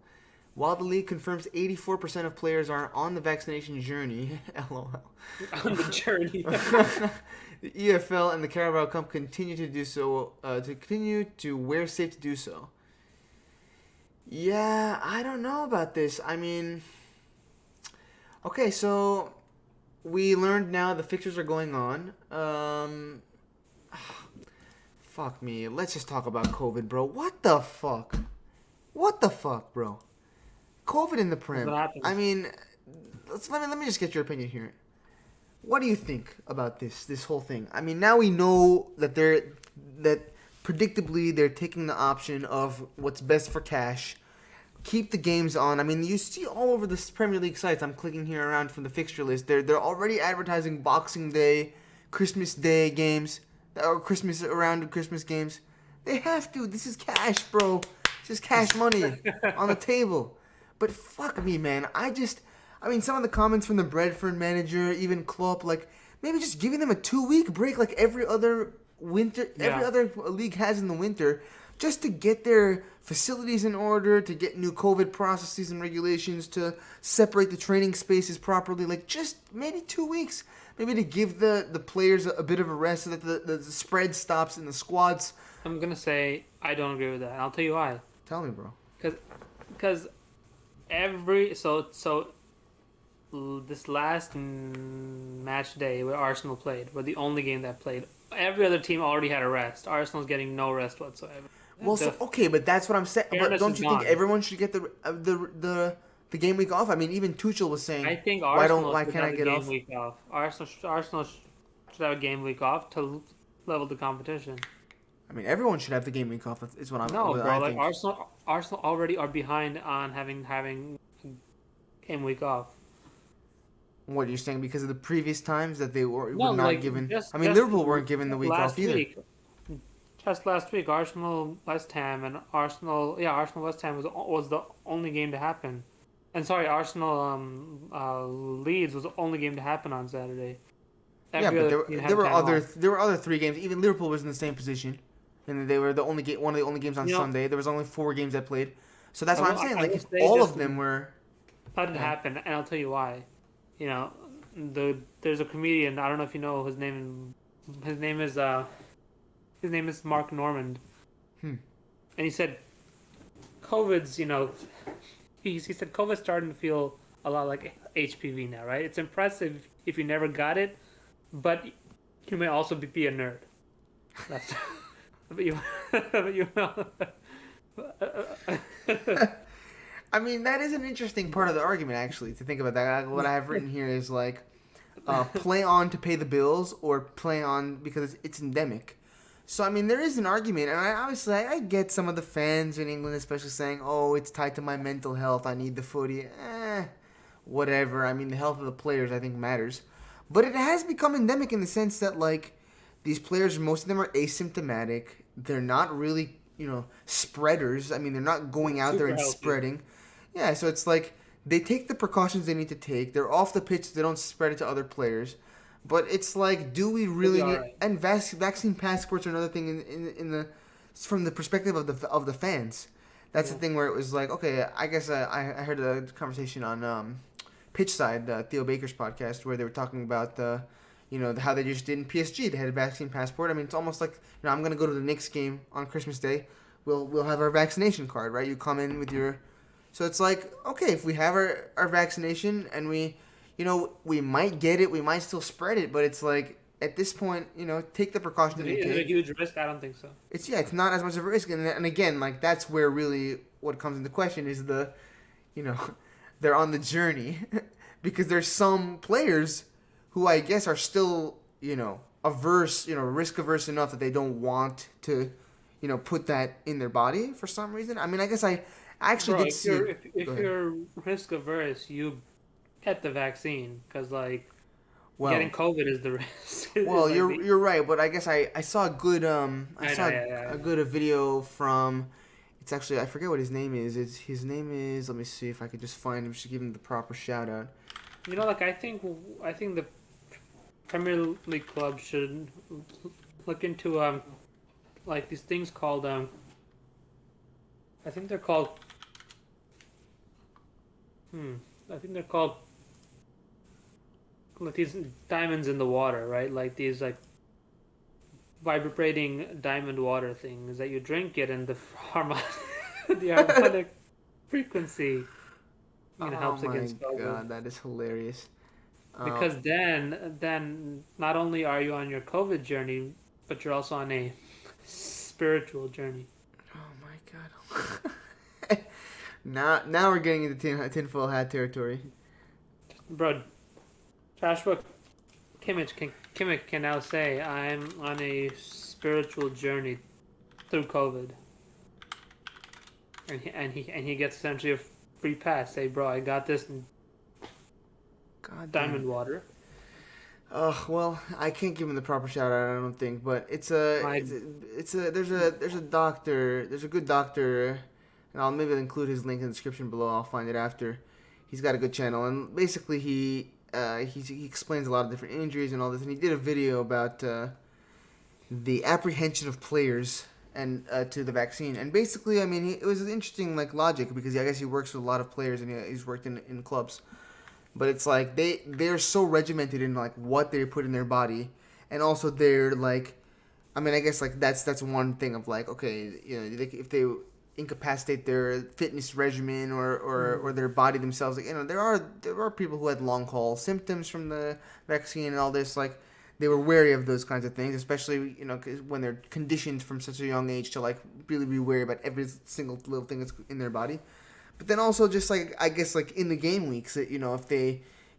Speaker 1: While the league confirms 84% of players are on the vaccination journey, lol.
Speaker 2: On the journey.
Speaker 1: The EFL and the Carabao Cup continue to do so, to continue to where safe to do so. Yeah, I don't know about this. I mean, okay, so we learned now the fixtures are going on. Fuck me. Let's just talk about COVID, bro. What the fuck? What the fuck, bro? COVID in the
Speaker 2: That's what
Speaker 1: Prem. I
Speaker 2: happens.
Speaker 1: mean, let me just get your opinion here. What do you think about this whole thing? I mean, now we know that that predictably they're taking the option of what's best for cash. Keep the games on. I mean, you see all over the Premier League sites. I'm clicking here around from the fixture list. They're already advertising Boxing Day, Christmas Day games, or Christmas around Christmas games. They have to. This is cash, bro. This is cash money on the table. But fuck me, man. I mean, some of the comments from the Brentford manager, even Klopp, like maybe just giving them a 2 week break, like every other every
Speaker 2: Yeah.
Speaker 1: other league has in the winter, just to get their facilities in order, to get new COVID processes and regulations, to separate the training spaces properly. Like just maybe 2 weeks, maybe to give the players a bit of a rest so that the spread stops in the squads.
Speaker 2: I'm gonna say I don't agree with that. I'll tell you why.
Speaker 1: Tell me, bro.
Speaker 2: Because every this last match day where Arsenal played, were the only game that played. Every other team already had a rest. Arsenal's getting no rest whatsoever.
Speaker 1: Well,
Speaker 2: The
Speaker 1: so okay, but that's what I'm saying. But
Speaker 2: fairness
Speaker 1: don't
Speaker 2: is
Speaker 1: you think
Speaker 2: gone.
Speaker 1: everyone should get the game week off? I mean, even Tuchel was saying,
Speaker 2: I think
Speaker 1: why
Speaker 2: Arsenal should
Speaker 1: can't I
Speaker 2: have a
Speaker 1: get
Speaker 2: game
Speaker 1: off?
Speaker 2: week off. Arsenal should have a game week off to level the competition.
Speaker 1: I mean, everyone should have the game week off. Is
Speaker 2: No,
Speaker 1: what
Speaker 2: bro.
Speaker 1: I
Speaker 2: Like
Speaker 1: think.
Speaker 2: Arsenal already are behind on having game week off.
Speaker 1: What you're saying because of the previous times that they were
Speaker 2: No,
Speaker 1: not
Speaker 2: like
Speaker 1: given.
Speaker 2: just
Speaker 1: I mean,
Speaker 2: just
Speaker 1: Liverpool weren't given the week off
Speaker 2: last
Speaker 1: either.
Speaker 2: week. Just last week, Arsenal West Ham and Arsenal West Ham was the only game to happen. And sorry, Arsenal Leeds was the only game to happen on Saturday.
Speaker 1: Yeah,
Speaker 2: Every
Speaker 1: but
Speaker 2: other team
Speaker 1: there
Speaker 2: had
Speaker 1: were
Speaker 2: time off.
Speaker 1: other 3 games. Even Liverpool was in the same position, and they were the only one of the only games on
Speaker 2: You know,
Speaker 1: Sunday. There was only 4 games that played. So that's why I'm saying,
Speaker 2: I
Speaker 1: like,
Speaker 2: will
Speaker 1: if
Speaker 2: say
Speaker 1: all
Speaker 2: just
Speaker 1: of them were,
Speaker 2: let it
Speaker 1: yeah.
Speaker 2: happen, and I'll tell you why. You know, there's a comedian. I don't know if you know his name. His name is Mark Normand,
Speaker 1: Hmm.
Speaker 2: and he said COVID's. He said COVID's starting to feel a lot like HPV now, right? It's impressive if you never got it, but you may also be a nerd. That's but you but you
Speaker 1: I mean, that is an interesting part of the argument, actually, to think about that. What I have written here is like, play on to pay the bills or play on because it's endemic. So, I mean, there is an argument, and I get some of the fans in England, especially saying, "Oh, it's tied to my mental health. I need the footy." Whatever. I mean, the health of the players, I think, matters, but it has become endemic in the sense that like these players, most of them are asymptomatic. They're not really, spreaders. I mean, they're not going out there
Speaker 2: super
Speaker 1: and
Speaker 2: healthy.
Speaker 1: spreading. Yeah, so it's like they take the precautions they need to take. They're off the pitch. They don't spread it to other players. But it's like, do we
Speaker 2: You'll be
Speaker 1: really
Speaker 2: all
Speaker 1: need?
Speaker 2: right.
Speaker 1: And vaccine passports are another thing in the from the perspective of the fans. That's
Speaker 2: Yeah.
Speaker 1: the thing where it was like, okay, I guess I heard a conversation on Pitchside, Theo Baker's podcast, where they were talking about how they just did in PSG. They had a vaccine passport. I mean, it's almost like I'm gonna go to the Knicks game on Christmas Day. We'll have our vaccination card, right? You come in with your So it's like, okay, if we have our vaccination and we might get it, we might still spread it, but it's like at this point, take the precautions that you
Speaker 2: Is it a
Speaker 1: take.
Speaker 2: huge risk? I don't think so.
Speaker 1: It's not as much of a risk, and again, like that's where really what comes into question is you know, they're on the journey because there's some players who I guess are still, averse, risk averse enough that they don't want to, put that in their body for some reason. I mean, I guess I actually
Speaker 2: Bro,
Speaker 1: did see it. Go
Speaker 2: if
Speaker 1: ahead.
Speaker 2: you're risk averse, you get the vaccine because like getting
Speaker 1: Well,
Speaker 2: COVID is the risk. Is
Speaker 1: well,
Speaker 2: like
Speaker 1: you're
Speaker 2: the
Speaker 1: you're right, but I guess I saw a good I
Speaker 2: I know,
Speaker 1: saw
Speaker 2: yeah.
Speaker 1: a good a video from. It's actually I forget what his name is. His name is. Let me see if I could just find him. Just to give him the proper shout out.
Speaker 2: You know, like I think the Premier League club should look into like these things called I think they're called hmm I think they're called like these diamonds in the water, right? Like these like vibrating diamond water things that you drink it and the harmonic the harmonic frequency
Speaker 1: Oh
Speaker 2: helps
Speaker 1: my
Speaker 2: against COVID.
Speaker 1: god, that is hilarious. Uh,
Speaker 2: Because then not only are you on your COVID journey, but you're also on a spiritual journey.
Speaker 1: oh my god. Now we're getting into tinfoil hat territory.
Speaker 2: Bro, Joshua Kimmich can now say I'm on a spiritual journey through COVID, and he gets essentially a free pass. Say, bro, I got this
Speaker 1: God damn.
Speaker 2: diamond water.
Speaker 1: Well, I can't give him the proper shout out. I don't think, but
Speaker 2: I
Speaker 1: there's a doctor, there's a good doctor, and I'll maybe include his link in the description below. I'll find it after. He's got a good channel, and basically he explains a lot of different injuries and all this, and he did a video about the apprehension of players and to the vaccine, and basically, I mean, it was an interesting like logic because I guess he works with a lot of players and he's worked in clubs. But it's like they're so regimented in like what they put in their body, and also they're like, I mean, I guess like that's one thing of like, okay, if they incapacitate their fitness regimen or their body themselves, like, there are people who had long haul symptoms from the vaccine and all this, like they were wary of those kinds of things, especially 'cause when they're conditioned from such a young age to like really be wary about every single little thing that's in their body. But then also just like I guess like in the game weeks that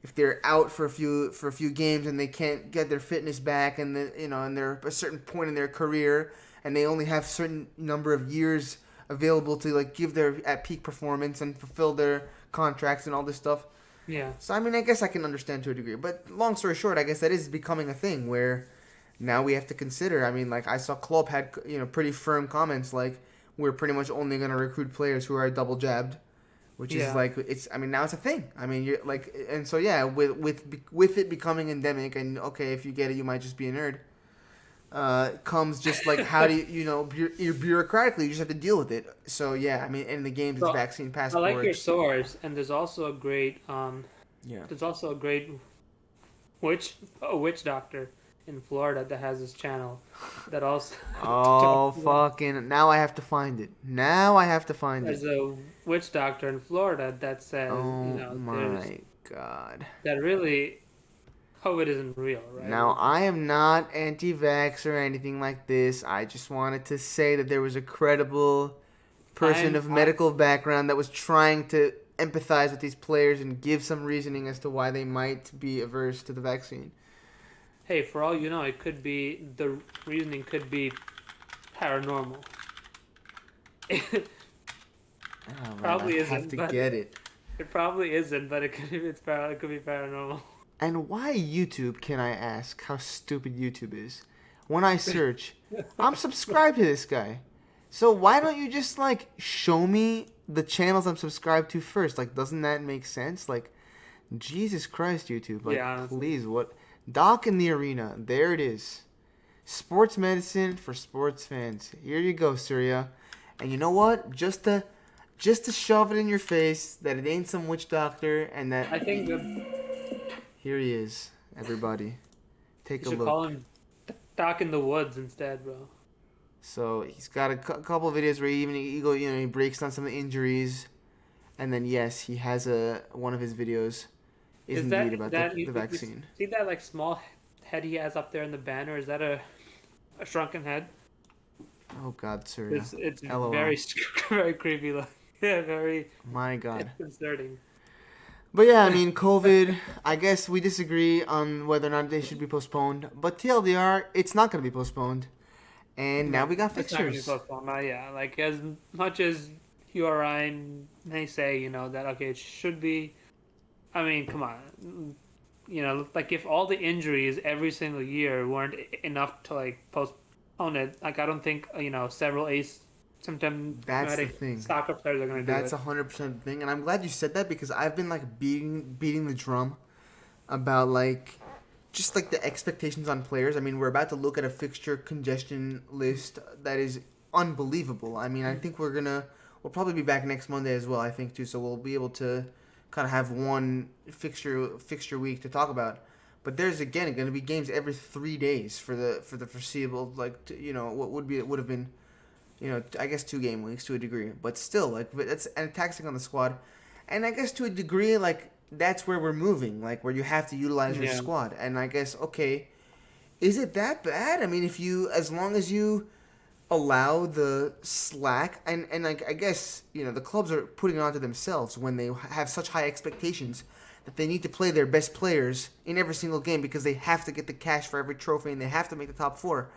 Speaker 1: if they're out for a few games and they can't get their fitness back and and they're a certain point in their career and they only have certain number of years available to like give their at peak performance and fulfill their contracts and all this stuff.
Speaker 2: yeah.
Speaker 1: So I mean I guess I can understand to a degree. But long story short, I guess that is becoming a thing where now we have to consider. I mean like I saw Klopp had pretty firm comments like we're pretty much only going to recruit players who are double jabbed, which is
Speaker 2: Yeah.
Speaker 1: like it's. I mean, now it's a thing. I mean, you're like, and so yeah, with it becoming endemic, and okay, if you get it, you might just be a nerd. Comes just like how do you're bureaucratically you just have to deal with it. So yeah, I mean, in the games it's
Speaker 2: So
Speaker 1: vaccine
Speaker 2: I like your
Speaker 1: passports.
Speaker 2: source, and
Speaker 1: Yeah.
Speaker 2: there's also a great witch doctor in Florida that has this channel that also
Speaker 1: Oh
Speaker 2: talks about.
Speaker 1: fucking! Now I have to find it. Now I have to find it.
Speaker 2: There's a witch doctor in Florida that says,
Speaker 1: Oh my god.
Speaker 2: that really COVID isn't real, right?
Speaker 1: Now,
Speaker 2: Like,
Speaker 1: I am not anti vax or anything like this. I just wanted to say that there was a credible person
Speaker 2: I'm,
Speaker 1: of
Speaker 2: I,
Speaker 1: medical background that was trying to empathize with these players and give some reasoning as to why they might be averse to the vaccine.
Speaker 2: hey, for all you know, the reasoning could be paranormal. It
Speaker 1: Oh man, I
Speaker 2: probably
Speaker 1: have
Speaker 2: isn't,
Speaker 1: to
Speaker 2: but
Speaker 1: get it.
Speaker 2: it probably isn't, but it could be paranormal.
Speaker 1: And why YouTube, can I ask how stupid YouTube is? When I search, I'm subscribed to this guy. So why don't you just like show me the channels I'm subscribed to first? Like, doesn't that make sense? Like, Jesus Christ, YouTube. Like,
Speaker 2: Yeah, honestly.
Speaker 1: please, what? Doc in the Arena. There it is. Sports medicine for sports fans. Here you go, Surya. And you know what? Just to shove it in your face that it ain't some witch doctor and that
Speaker 2: I think that
Speaker 1: here he is, everybody. Take
Speaker 2: you
Speaker 1: a
Speaker 2: should call
Speaker 1: look.
Speaker 2: him Doc in the Woods instead, bro.
Speaker 1: So he's got a couple of videos where he breaks down some of the injuries, And then yes, he has a one of his videos is
Speaker 2: Is
Speaker 1: indeed
Speaker 2: that
Speaker 1: about
Speaker 2: that
Speaker 1: the
Speaker 2: you
Speaker 1: vaccine.
Speaker 2: see that like small head he has up there in the banner? Is that a shrunken head?
Speaker 1: Oh God, Surya.
Speaker 2: It's
Speaker 1: LOL.
Speaker 2: very very creepy. Like yeah, very
Speaker 1: My God.
Speaker 2: disconcerting.
Speaker 1: But yeah, I mean, COVID. I guess we disagree on whether or not they should be postponed. But TLDR, it's not going to be postponed. And now
Speaker 2: No,
Speaker 1: we got
Speaker 2: it's not gonna be
Speaker 1: fixtures.
Speaker 2: postponed. Yeah, like as much as you or I may say, that okay, it should be. I mean, come on, like if all the injuries every single year weren't enough to like postpone it, like I don't think several
Speaker 1: That's the
Speaker 2: symptomatic
Speaker 1: thing.
Speaker 2: soccer players are gonna do
Speaker 1: That's
Speaker 2: it.
Speaker 1: 100% the thing. And I'm glad you said that because I've been like beating the drum about like just like the expectations on players. I mean, we're about to look at a fixture congestion list that is unbelievable. I mean, I think we'll probably be back next Monday as well. I think too, so we'll be able to kind of have one fixture week to talk about. But there's again going to be games every 3 days for the foreseeable what would have been I guess 2 game weeks to a degree, but still like that's and taxing on the squad, and I guess to a degree like that's where we're moving, like where you have to utilize your
Speaker 2: Yeah,
Speaker 1: squad. And I guess okay, is it that bad? I mean, if you as long as you allow the slack and like I guess the clubs are putting it onto themselves when they have such high expectations that they need to play their best players in every single game because they have to get the cash for every trophy and they have to make the top four.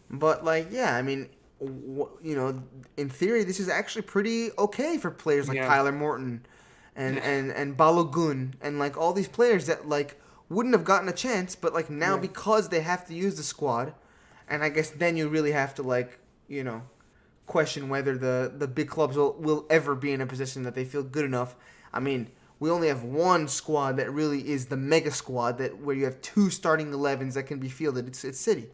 Speaker 1: But like, yeah, I mean, in theory, this is actually pretty okay for players like
Speaker 2: yeah,
Speaker 1: Tyler Morton and Balogun and like all these players that like wouldn't have gotten a chance, but like now
Speaker 2: yeah.
Speaker 1: because they have to use the squad, and I guess then you really have to like question whether the big clubs will ever be in a position that they feel good enough. I mean, we only have one squad that really is the mega squad that where you have two starting 11s that can be fielded. It's City.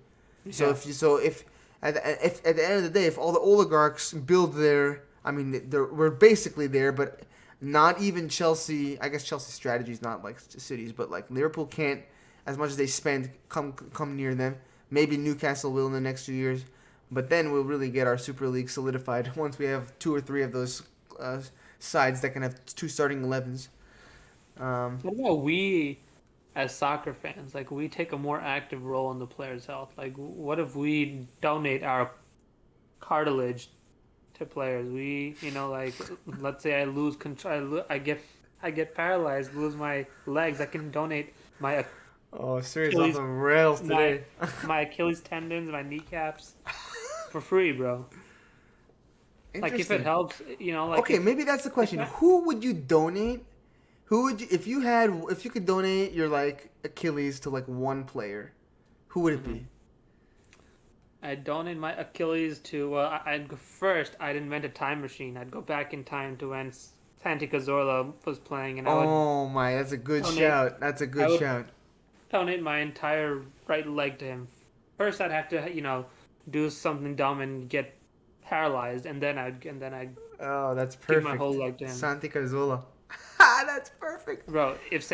Speaker 1: So
Speaker 2: Yeah.
Speaker 1: if at the end of the day, if all the oligarchs build their, I mean, we're basically there, but not even Chelsea. I guess Chelsea's strategy is not like cities, but like Liverpool can't, as much as they spend, come near them. Maybe Newcastle will in the next 2 years, but then we'll really get our Super League solidified once we have two or three of those sides that can have two starting 11s. Um,
Speaker 2: What about we as soccer fans? Like we take a more active role in the players' health. Like what if we donate our cartilage to players? Like let's say I lose control, I get paralyzed, lose my legs. I can donate my
Speaker 1: oh, series off
Speaker 2: Achilles,
Speaker 1: the rails
Speaker 2: my
Speaker 1: today.
Speaker 2: my Achilles tendons, my kneecaps for free, bro. Like if it
Speaker 1: Interesting.
Speaker 2: helps, like
Speaker 1: Okay, maybe that's the
Speaker 2: if
Speaker 1: question.
Speaker 2: I,
Speaker 1: Who would you donate? Who would you, if you could donate your like Achilles to like one player? Who would it
Speaker 2: Mhm.
Speaker 1: be?
Speaker 2: I donate my Achilles to. I'd go first. I'd invent a time machine. I'd go back in time to when Santi Cazorla was playing, and
Speaker 1: Oh my, that's a good
Speaker 2: donate.
Speaker 1: shout. That's a
Speaker 2: I
Speaker 1: good
Speaker 2: would
Speaker 1: shout.
Speaker 2: donate my entire right leg to him. First, I'd have to, do something dumb and get paralyzed, and then I'd
Speaker 1: Oh, that's
Speaker 2: give my whole
Speaker 1: perfect.
Speaker 2: leg to him.
Speaker 1: Santi Cazorla. That's perfect.
Speaker 2: Bro, if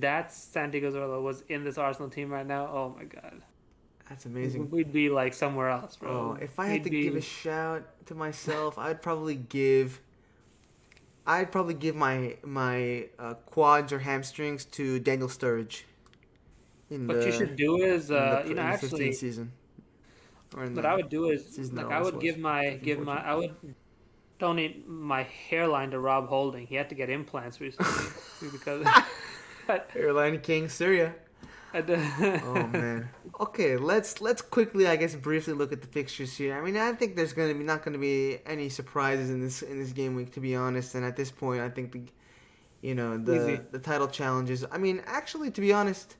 Speaker 2: that Santi Cazorla was in this Arsenal team right now, oh my God,
Speaker 1: That's amazing.
Speaker 2: we'd be like somewhere else,
Speaker 1: Oh,
Speaker 2: bro.
Speaker 1: if I had
Speaker 2: We'd
Speaker 1: to give a
Speaker 2: be.
Speaker 1: shout to myself, I'd probably give my quads or hamstrings to Daniel Sturridge in
Speaker 2: What you
Speaker 1: the
Speaker 2: should do is,
Speaker 1: in the 15th
Speaker 2: actually,
Speaker 1: season or in
Speaker 2: what
Speaker 1: the
Speaker 2: I would do is
Speaker 1: season that
Speaker 2: like I
Speaker 1: almost
Speaker 2: would
Speaker 1: was 13
Speaker 2: give my
Speaker 1: 14.
Speaker 2: I would donate my hairline to Rob Holding. He had to get implants recently because I,
Speaker 1: Airline King Syria. Oh
Speaker 2: I,
Speaker 1: man. Okay, let's quickly, I guess, briefly look at the fixtures here. I mean, I think there's gonna be not gonna be any surprises in this game week, to be honest. And at this point, I think
Speaker 2: easy.
Speaker 1: the title challenges. I mean, actually, to be honest,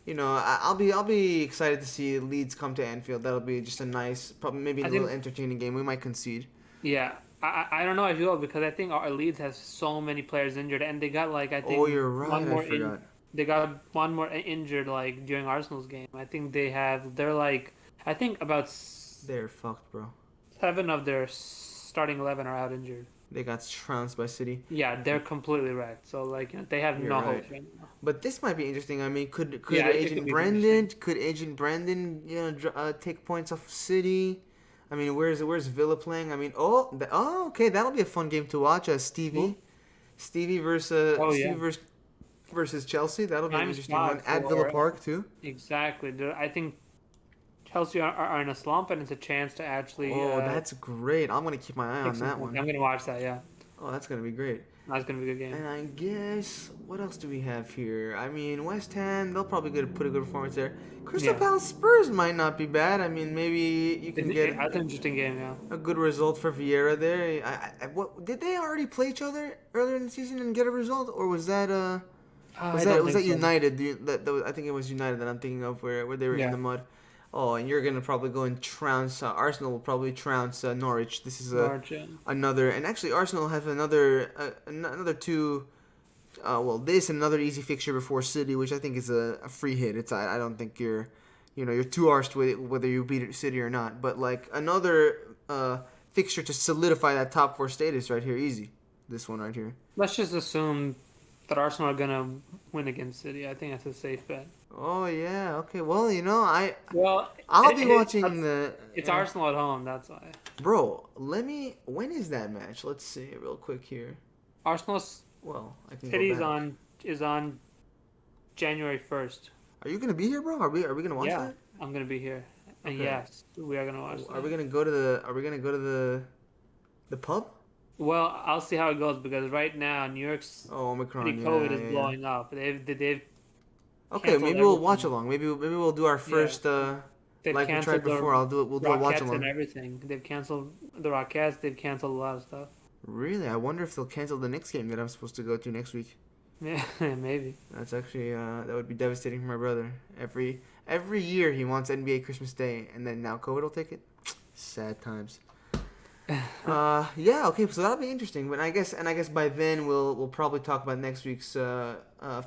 Speaker 1: I'll be excited to see Leeds come to Anfield. That'll be just a nice, probably maybe a
Speaker 2: I
Speaker 1: little
Speaker 2: think
Speaker 1: entertaining game. We might concede.
Speaker 2: yeah. I don't know if you will because I think our Leeds has so many players injured and they got like I
Speaker 1: Oh,
Speaker 2: think
Speaker 1: you're
Speaker 2: one
Speaker 1: right. I
Speaker 2: more in
Speaker 1: forgot.
Speaker 2: they got one more injured like during Arsenal's game. I think they're like I think about
Speaker 1: They're fucked, bro.
Speaker 2: seven of their starting 11 are out injured.
Speaker 1: They got trounced by City.
Speaker 2: Yeah, they're completely wrecked. So like they have
Speaker 1: You're
Speaker 2: no
Speaker 1: right.
Speaker 2: hope right now.
Speaker 1: But this might be interesting. I mean,
Speaker 2: Yeah, it could be interesting.
Speaker 1: Could Agent Brandon take points off City? I mean, where's Villa playing? I mean, okay, that'll be a fun game to watch.
Speaker 2: Well,
Speaker 1: Stevie
Speaker 2: oh
Speaker 1: Stevie
Speaker 2: yeah,
Speaker 1: versus Chelsea. That'll be an
Speaker 2: prime
Speaker 1: interesting one
Speaker 2: spot
Speaker 1: at Villa
Speaker 2: for
Speaker 1: Park too.
Speaker 2: exactly. I think Chelsea are in a slump, and it's a chance to actually
Speaker 1: Oh, that's great. I'm gonna keep my eye
Speaker 2: take
Speaker 1: on
Speaker 2: some
Speaker 1: that
Speaker 2: points.
Speaker 1: one.
Speaker 2: I'm gonna watch that. Yeah,
Speaker 1: Oh, that's gonna be great.
Speaker 2: that's gonna be a good game.
Speaker 1: And I guess what else do we have here? I mean, West Ham, they'll probably put a good performance there. Crystal
Speaker 2: Yeah,
Speaker 1: Palace Spurs might not be bad. I mean, maybe you can get
Speaker 2: that's an interesting game. Yeah.
Speaker 1: a good result for Vieira there. What did they already play each other earlier in the season and get a result, or was that
Speaker 2: I don't
Speaker 1: was
Speaker 2: think
Speaker 1: that
Speaker 2: so.
Speaker 1: United? I think it was United that I'm thinking of where they were in
Speaker 2: Yeah.
Speaker 1: the mud. Oh, and you're gonna probably go and trounce. Arsenal will probably trounce Norwich. This is
Speaker 2: Norwich, yeah.
Speaker 1: another, and actually Arsenal have another two. This and another easy fixture before City, which I think is a free hit. I don't think you're too arsed with it, whether you beat City or not. But like another fixture to solidify that top four status right here, easy. This one right here.
Speaker 2: Let's just assume that Arsenal are gonna win against City. I think that's a safe bet.
Speaker 1: Oh yeah, okay. Well,
Speaker 2: Well,
Speaker 1: I'll be watching
Speaker 2: it's Arsenal at home. That's why.
Speaker 1: Bro, when is that match? Let's see real quick here.
Speaker 2: Arsenal's
Speaker 1: Well, I can
Speaker 2: City's
Speaker 1: go back.
Speaker 2: is on January 1st.
Speaker 1: Are you gonna be here, bro? Are we gonna watch
Speaker 2: Yeah,
Speaker 1: that?
Speaker 2: I'm gonna be here, and
Speaker 1: Okay.
Speaker 2: yes, we are gonna watch
Speaker 1: Are
Speaker 2: that.
Speaker 1: we gonna go to the pub?
Speaker 2: Well, I'll see how it goes because right now New York's
Speaker 1: Oh, Omicron.
Speaker 2: city
Speaker 1: Yeah,
Speaker 2: COVID is
Speaker 1: yeah.
Speaker 2: blowing up. They've
Speaker 1: Okay,
Speaker 2: canceled
Speaker 1: maybe we'll watch
Speaker 2: everything.
Speaker 1: along. Maybe we'll do our first
Speaker 2: They've
Speaker 1: like we tried
Speaker 2: canceled the
Speaker 1: before. We'll do a watch
Speaker 2: Rockettes and
Speaker 1: along.
Speaker 2: everything. They've canceled the Rockettes. They've canceled a lot of stuff.
Speaker 1: Really? I wonder if they'll cancel the next game that I'm supposed to go to next week.
Speaker 2: Yeah, maybe.
Speaker 1: That's actually that would be devastating for my brother. Every year he wants NBA Christmas Day, and then now COVID will take it. Sad times. Yeah, okay, so that'll be interesting. But I guess by then we'll probably talk about next week's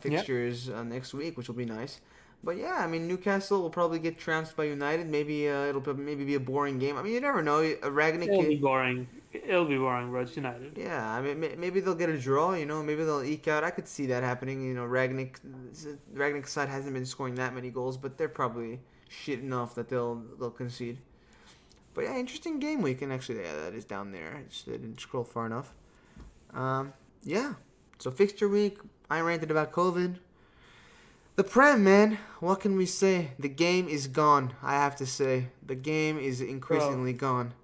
Speaker 1: fixtures next week, which will be nice. But yeah, I mean Newcastle will probably get trounced by United. Maybe maybe be a boring game. I mean you never know. Ragnick.
Speaker 2: It'll be boring. It'll be boring, bro. It's United.
Speaker 1: Yeah, I mean maybe they'll get a draw. Maybe they'll eke out. I could see that happening. Ragnick's side hasn't been scoring that many goals, but they're probably shit enough that they'll concede. But yeah, interesting game week, and actually, yeah, that is down there. I didn't scroll far enough. Yeah. So fixture week, I ranted about COVID. The Prem, man, what can we say? The game is gone. I have to say, the game is increasingly gone.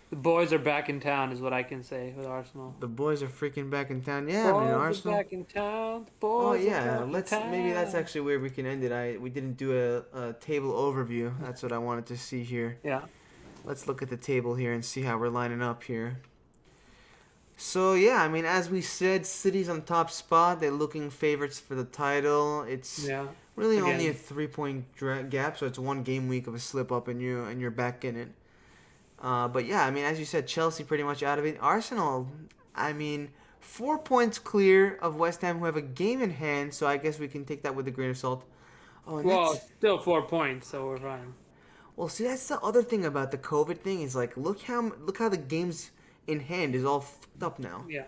Speaker 2: The boys are back in town, is what I can say with Arsenal.
Speaker 1: The boys are freaking back in town. Yeah,
Speaker 2: Boys
Speaker 1: I mean
Speaker 2: are
Speaker 1: Arsenal.
Speaker 2: back in town. The
Speaker 1: Oh
Speaker 2: boys are
Speaker 1: yeah,
Speaker 2: back in
Speaker 1: maybe that's
Speaker 2: town.
Speaker 1: actually where we can end it. We didn't do a table overview. That's what I wanted to see here.
Speaker 2: Yeah.
Speaker 1: Let's look at the table here and see how we're lining up here. So yeah, I mean, as we said, City's on top spot. They're looking favorites for the title. It's
Speaker 2: Yeah.
Speaker 1: really
Speaker 2: Again.
Speaker 1: only a 3-point gap, so it's one game week of a slip up, and you're back in it. But yeah, I mean, as you said, Chelsea pretty much out of it. Arsenal, I mean, 4 points clear of West Ham, who have a game in hand. So I guess we can take that with a grain of salt. Oh, and
Speaker 2: Well,
Speaker 1: that's,
Speaker 2: still 4 points, so we're fine.
Speaker 1: well, see, that's the other thing about the COVID thing is like, look how the games in hand is all fucked up now.
Speaker 2: Yeah.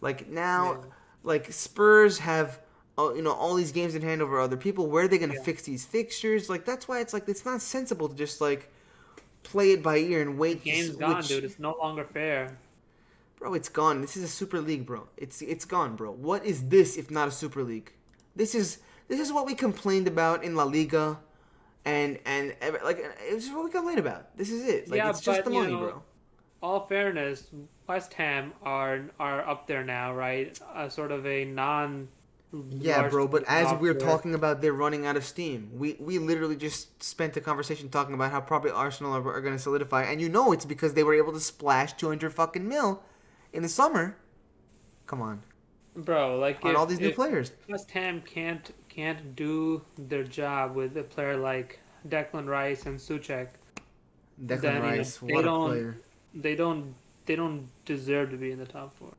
Speaker 1: Like now,
Speaker 2: Yeah.
Speaker 1: like Spurs have, all these games in hand over other people. Where are they gonna
Speaker 2: Yeah.
Speaker 1: fix these fixtures? Like that's why it's like it's not sensible to just like play it by ear and wait.
Speaker 2: Game's gone, dude. It's no longer fair.
Speaker 1: Bro, it's gone. This is a Super League, bro. It's gone, bro. What is this if not a Super League? This is what we complained about in La Liga, and like it's what we complained about. This is it. Like
Speaker 2: Yeah,
Speaker 1: it's just
Speaker 2: but,
Speaker 1: the
Speaker 2: you
Speaker 1: money,
Speaker 2: know,
Speaker 1: bro.
Speaker 2: All fairness, West Ham are up there now, right? Sort of a non.
Speaker 1: Yeah,
Speaker 2: large
Speaker 1: bro. But as
Speaker 2: top
Speaker 1: we're
Speaker 2: four.
Speaker 1: talking about, they're running out of steam. We literally just spent a conversation talking about how probably Arsenal are going to solidify, and it's because they were able to splash 200 fucking mil in the summer. Come on,
Speaker 2: Bro, like
Speaker 1: on all these new
Speaker 2: if
Speaker 1: players.
Speaker 2: West Ham can't do their job with a player like Declan Rice and Suchek,
Speaker 1: Declan
Speaker 2: then
Speaker 1: Rice,
Speaker 2: they
Speaker 1: what a
Speaker 2: don't
Speaker 1: player.
Speaker 2: they don't deserve to be in the top four.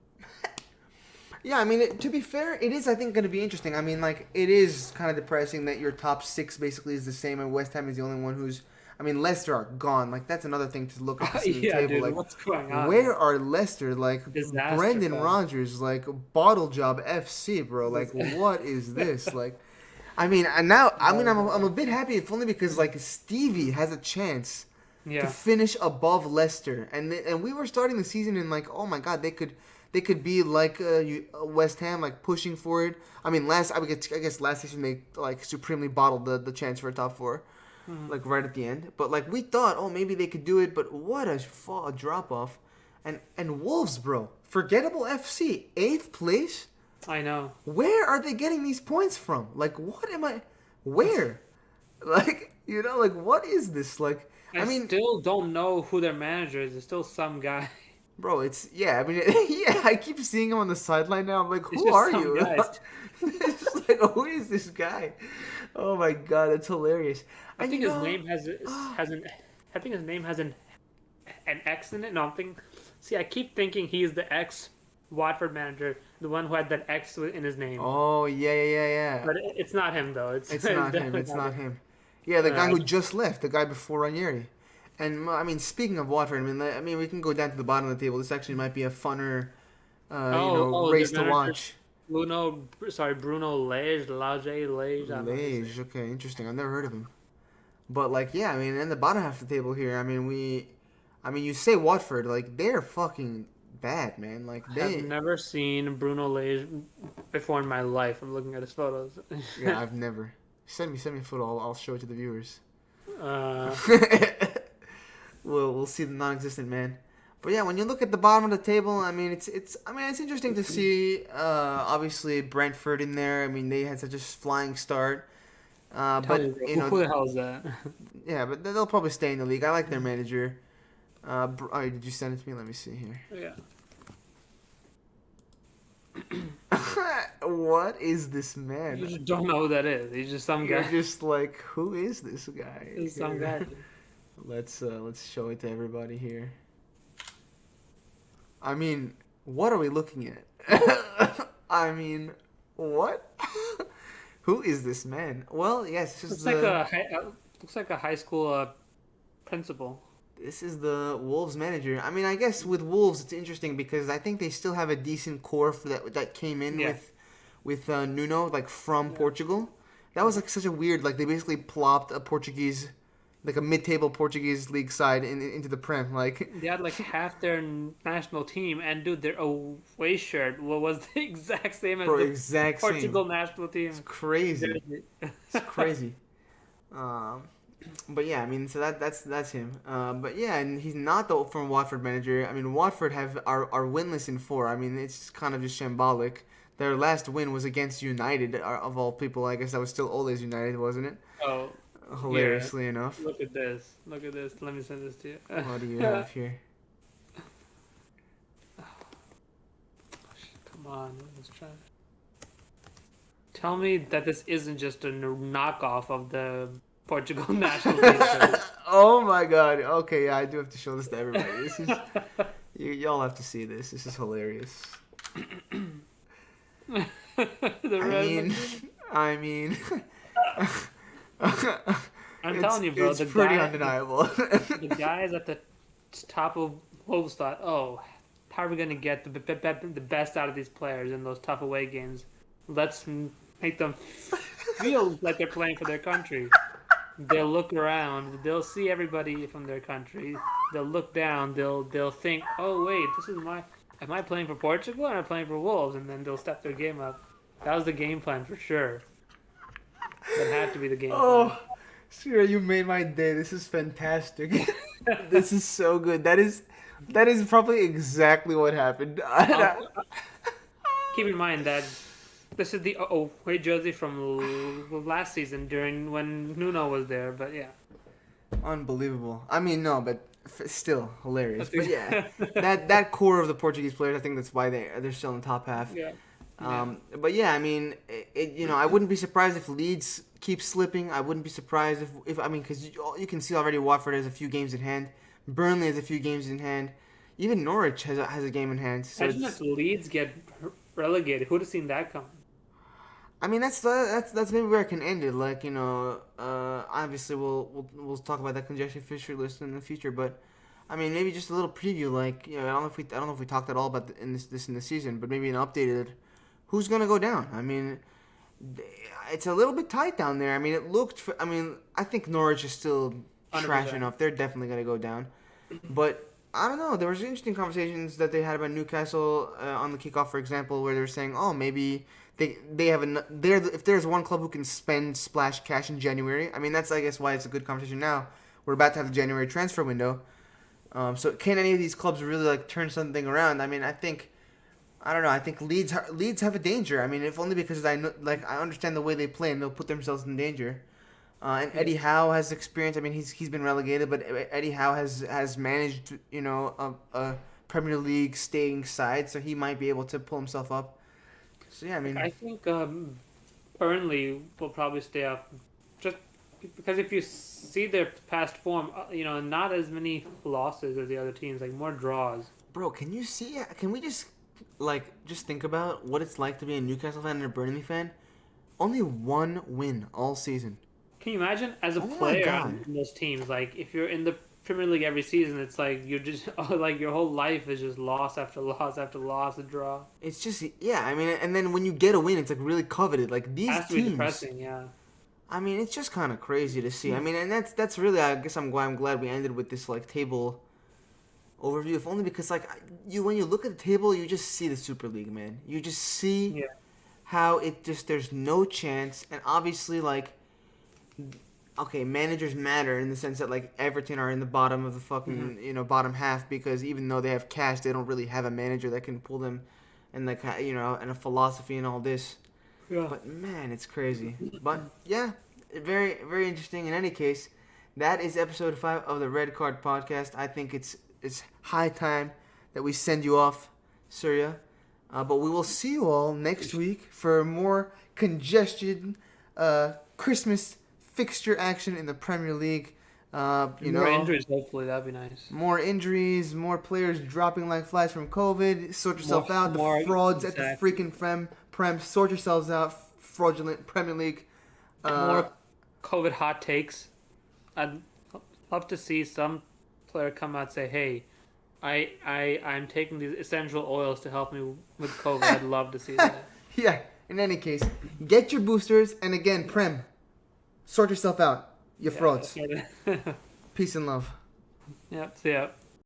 Speaker 1: Yeah, I mean, to be fair, it is, I think, going to be interesting. I mean, like, it is kind of depressing that your top six basically is the same, and West Ham is the only one who's... I mean, Leicester are gone. Like, that's another thing to look at the
Speaker 2: Yeah,
Speaker 1: table.
Speaker 2: dude,
Speaker 1: Like,
Speaker 2: what's going on?
Speaker 1: where are Leicester? Like,
Speaker 2: Disaster,
Speaker 1: Brendan
Speaker 2: bro.
Speaker 1: Rodgers, like, Bottle Job FC, bro. Like, what is this? Like, I mean, and now, I mean, I'm a bit happy, if only because, like, Stevie has a chance to
Speaker 2: Yeah.
Speaker 1: finish above Leicester, and we were starting the season in like, oh my god, they could be like West Ham, like pushing for it. I mean, I guess last season they like supremely bottled the chance for a top four,
Speaker 2: Mhm.
Speaker 1: like right at the end. But like we thought, oh maybe they could do it, but what a drop off, and Wolves, bro, forgettable FC, eighth place.
Speaker 2: I know.
Speaker 1: Where are they getting these points from? Like, what am I? Where? Like, like what is this? Like,
Speaker 2: I
Speaker 1: I mean,
Speaker 2: still don't know who their manager is. It's still some guy.
Speaker 1: bro, it's yeah. I mean, yeah. I keep seeing him on the sideline now. I'm like,
Speaker 2: It's
Speaker 1: who
Speaker 2: just
Speaker 1: are
Speaker 2: some
Speaker 1: you?
Speaker 2: guys.
Speaker 1: It's just like, who is this guy? Oh my god, that's hilarious.
Speaker 2: I
Speaker 1: And
Speaker 2: think his name has an I think his name has an X in it. No, I'm thinking. See, I keep thinking he's the ex Watford manager, the one who had that X in his name.
Speaker 1: oh yeah, yeah, yeah, yeah.
Speaker 2: But it's not him though. It's
Speaker 1: It's
Speaker 2: it's
Speaker 1: not him.
Speaker 2: definitely
Speaker 1: It's
Speaker 2: not
Speaker 1: not
Speaker 2: him.
Speaker 1: him. Yeah, the guy
Speaker 2: I
Speaker 1: who
Speaker 2: just,
Speaker 1: just left, the guy before Ranieri. And I mean, speaking of Watford, I mean, we can go down to the bottom of the table. This actually might be a funner,
Speaker 2: their
Speaker 1: race to
Speaker 2: manager's
Speaker 1: watch.
Speaker 2: Bruno Lage. I don't know his
Speaker 1: Liege,
Speaker 2: name.
Speaker 1: okay, interesting. I've never heard of him. But like, yeah, I mean, in the bottom half of the table here, I mean, you say Watford, like they're fucking bad, man. Like
Speaker 2: I have
Speaker 1: they,
Speaker 2: never seen Bruno Lage before in my life. I'm looking at his photos.
Speaker 1: yeah, I've never. Send me a photo. I'll show it to the viewers.
Speaker 2: uh,
Speaker 1: We'll see the non-existent man. But yeah, when you look at the bottom of the table, I mean, it's interesting to see. Obviously, Brentford in there. I mean, they had such a flying start.
Speaker 2: tell me,
Speaker 1: But
Speaker 2: bro, who the hell is that?
Speaker 1: yeah, but they'll probably stay in the league. I like their manager. Did you send it to me? Let me see here.
Speaker 2: Yeah.
Speaker 1: What is this man?
Speaker 2: You just don't know who that is. He's just some
Speaker 1: You're
Speaker 2: guy.
Speaker 1: just like, who is this guy?
Speaker 2: He's some
Speaker 1: Here.
Speaker 2: guy.
Speaker 1: Let's show it to everybody here. I mean, what are we looking at? I mean, what? Who is this man? Well, yes,
Speaker 2: Looks like a high school principal.
Speaker 1: this is the Wolves manager. I mean, I guess with Wolves it's interesting because I think they still have a decent core for that came in
Speaker 2: Yeah.
Speaker 1: with Nuno, like from
Speaker 2: Yeah.
Speaker 1: Portugal. That was like such a weird, like they basically plopped a Portuguese, like a mid-table Portuguese league side into the Prem. Like,
Speaker 2: They had like half their national team, and dude, their away shirt was the exact same as
Speaker 1: bro,
Speaker 2: the
Speaker 1: exact
Speaker 2: Portugal
Speaker 1: same.
Speaker 2: national team
Speaker 1: It's crazy.
Speaker 2: jersey.
Speaker 1: It's crazy. Um, but yeah, I mean, so that's him. But yeah, and he's not the from Watford manager. I mean, Watford are winless in four. I mean, it's kind of just shambolic. Their last win was against United, of all people. I guess that was still Ole's United, wasn't it?
Speaker 2: Oh, yeah.
Speaker 1: Hilariously enough.
Speaker 2: Look at this. Look at this. Let me send this to you.
Speaker 1: What do you have here?
Speaker 2: Come on, let's try. Tell me that this isn't just a knockoff of the Portugal national team shirt.
Speaker 1: Oh my god. Okay, yeah, I do have to show this to everybody. This is y'all have to see this. This is hilarious.
Speaker 2: The
Speaker 1: I
Speaker 2: red
Speaker 1: mean,
Speaker 2: one.
Speaker 1: I mean,
Speaker 2: I'm telling you, bro.
Speaker 1: it's pretty undeniable.
Speaker 2: The guys at the top of Wolves thought, "Oh, how are we gonna get the best out of these players in those tough away games? Let's make them feel like they're playing for their country." They'll look around. They'll see everybody from their country. They'll look down. They'll think, "Oh wait, this is my. Am I playing for Portugal or am I playing for Wolves?" And then they'll step their game up. That was the game plan for sure. That had to be the game plan.
Speaker 1: Oh, Sierra, you made my day. This is fantastic. This is so good. That is probably exactly what happened.
Speaker 2: Keep in mind that this is the away jersey from last season during when Nuno was there. But yeah,
Speaker 1: Unbelievable. I mean, no, but still hilarious. But yeah, that core of the Portuguese players, I think that's why they're still in the top half.
Speaker 2: yeah.
Speaker 1: But yeah, I mean, I wouldn't be surprised if Leeds keep slipping. I wouldn't be surprised if I mean, because you can see already Watford has a few games in hand. Burnley has a few games in hand. Even Norwich has a game in hand. So
Speaker 2: Imagine if Leeds get relegated. Who'd have seen that coming?
Speaker 1: I mean, that's maybe where it can end it. Like, obviously we'll talk about that congestion fixture list in the future, but I mean, maybe just a little preview. Like, I don't know if we talked at all about in the season, but maybe an updated who's gonna go down. I mean, it's a little bit tight down there. I mean, I think Norwich is still trash
Speaker 2: 100%.
Speaker 1: enough. They're definitely gonna go down. But I don't know. There was interesting conversations that they had about Newcastle on the kickoff, for example, where they're saying, "Oh, maybe they have if there's one club who can spend splash cash in January. I mean, that's I guess why it's a good conversation now. We're about to have the January transfer window. So can any of these clubs really like turn something around? I mean, I don't know. I think Leeds have a danger. I mean, if only because I know, like I understand the way they play and they'll put themselves in danger. And
Speaker 2: Yeah.
Speaker 1: Eddie Howe has experience. I mean, he's been relegated, but Eddie Howe has managed a Premier League staying side, so he might be able to pull himself up. So yeah, I
Speaker 2: Like,
Speaker 1: mean,
Speaker 2: I think Burnley will probably stay up, just because if you see their past form, not as many losses as the other teams, like more draws.
Speaker 1: bro, can you see? Can we just think about what it's like to be a Newcastle fan and a Burnley fan? Only one win all season.
Speaker 2: Can you imagine as a
Speaker 1: Oh my
Speaker 2: player
Speaker 1: god.
Speaker 2: on those teams? Like if you're in the Premier League every season, it's like you're just like your whole life is just loss after loss after loss, a draw.
Speaker 1: It's just yeah. I mean, and then when you get a win, it's like really coveted. Like these
Speaker 2: Has to be
Speaker 1: teams.
Speaker 2: depressing, yeah.
Speaker 1: I mean, it's just kind of crazy to see. I mean, and that's really. I guess I'm glad we ended with this like table overview. If only because like when you look at the table, you just see the Super League, man. You just see
Speaker 2: Yeah.
Speaker 1: how there's no chance, and obviously like okay, managers matter in the sense that like Everton are in the bottom of the fucking bottom half because even though they have cash, they don't really have a manager that can pull them, and like and a philosophy and all this.
Speaker 2: Yeah.
Speaker 1: But man, it's crazy. But yeah, very very interesting. In any case, that is episode 5 of the Red Card Podcast. I think it's high time that we send you off, Surya. But we will see you all next week for more congestion, Christmas fixture action in the Premier League.
Speaker 2: More injuries, hopefully that'd be nice.
Speaker 1: More injuries, more players dropping like flies from COVID. Sort yourself out. The frauds at the freaking Prem. Sort yourselves out. Fraudulent Premier League.
Speaker 2: More COVID hot takes. I'd love to see some player come out and say, "Hey, I'm taking these essential oils to help me with COVID." I'd love to see that.
Speaker 1: Yeah. In any case, get your boosters, and again, Prem, sort yourself out. You frauds.
Speaker 2: Yeah.
Speaker 1: Peace and love.
Speaker 2: Yep. See ya.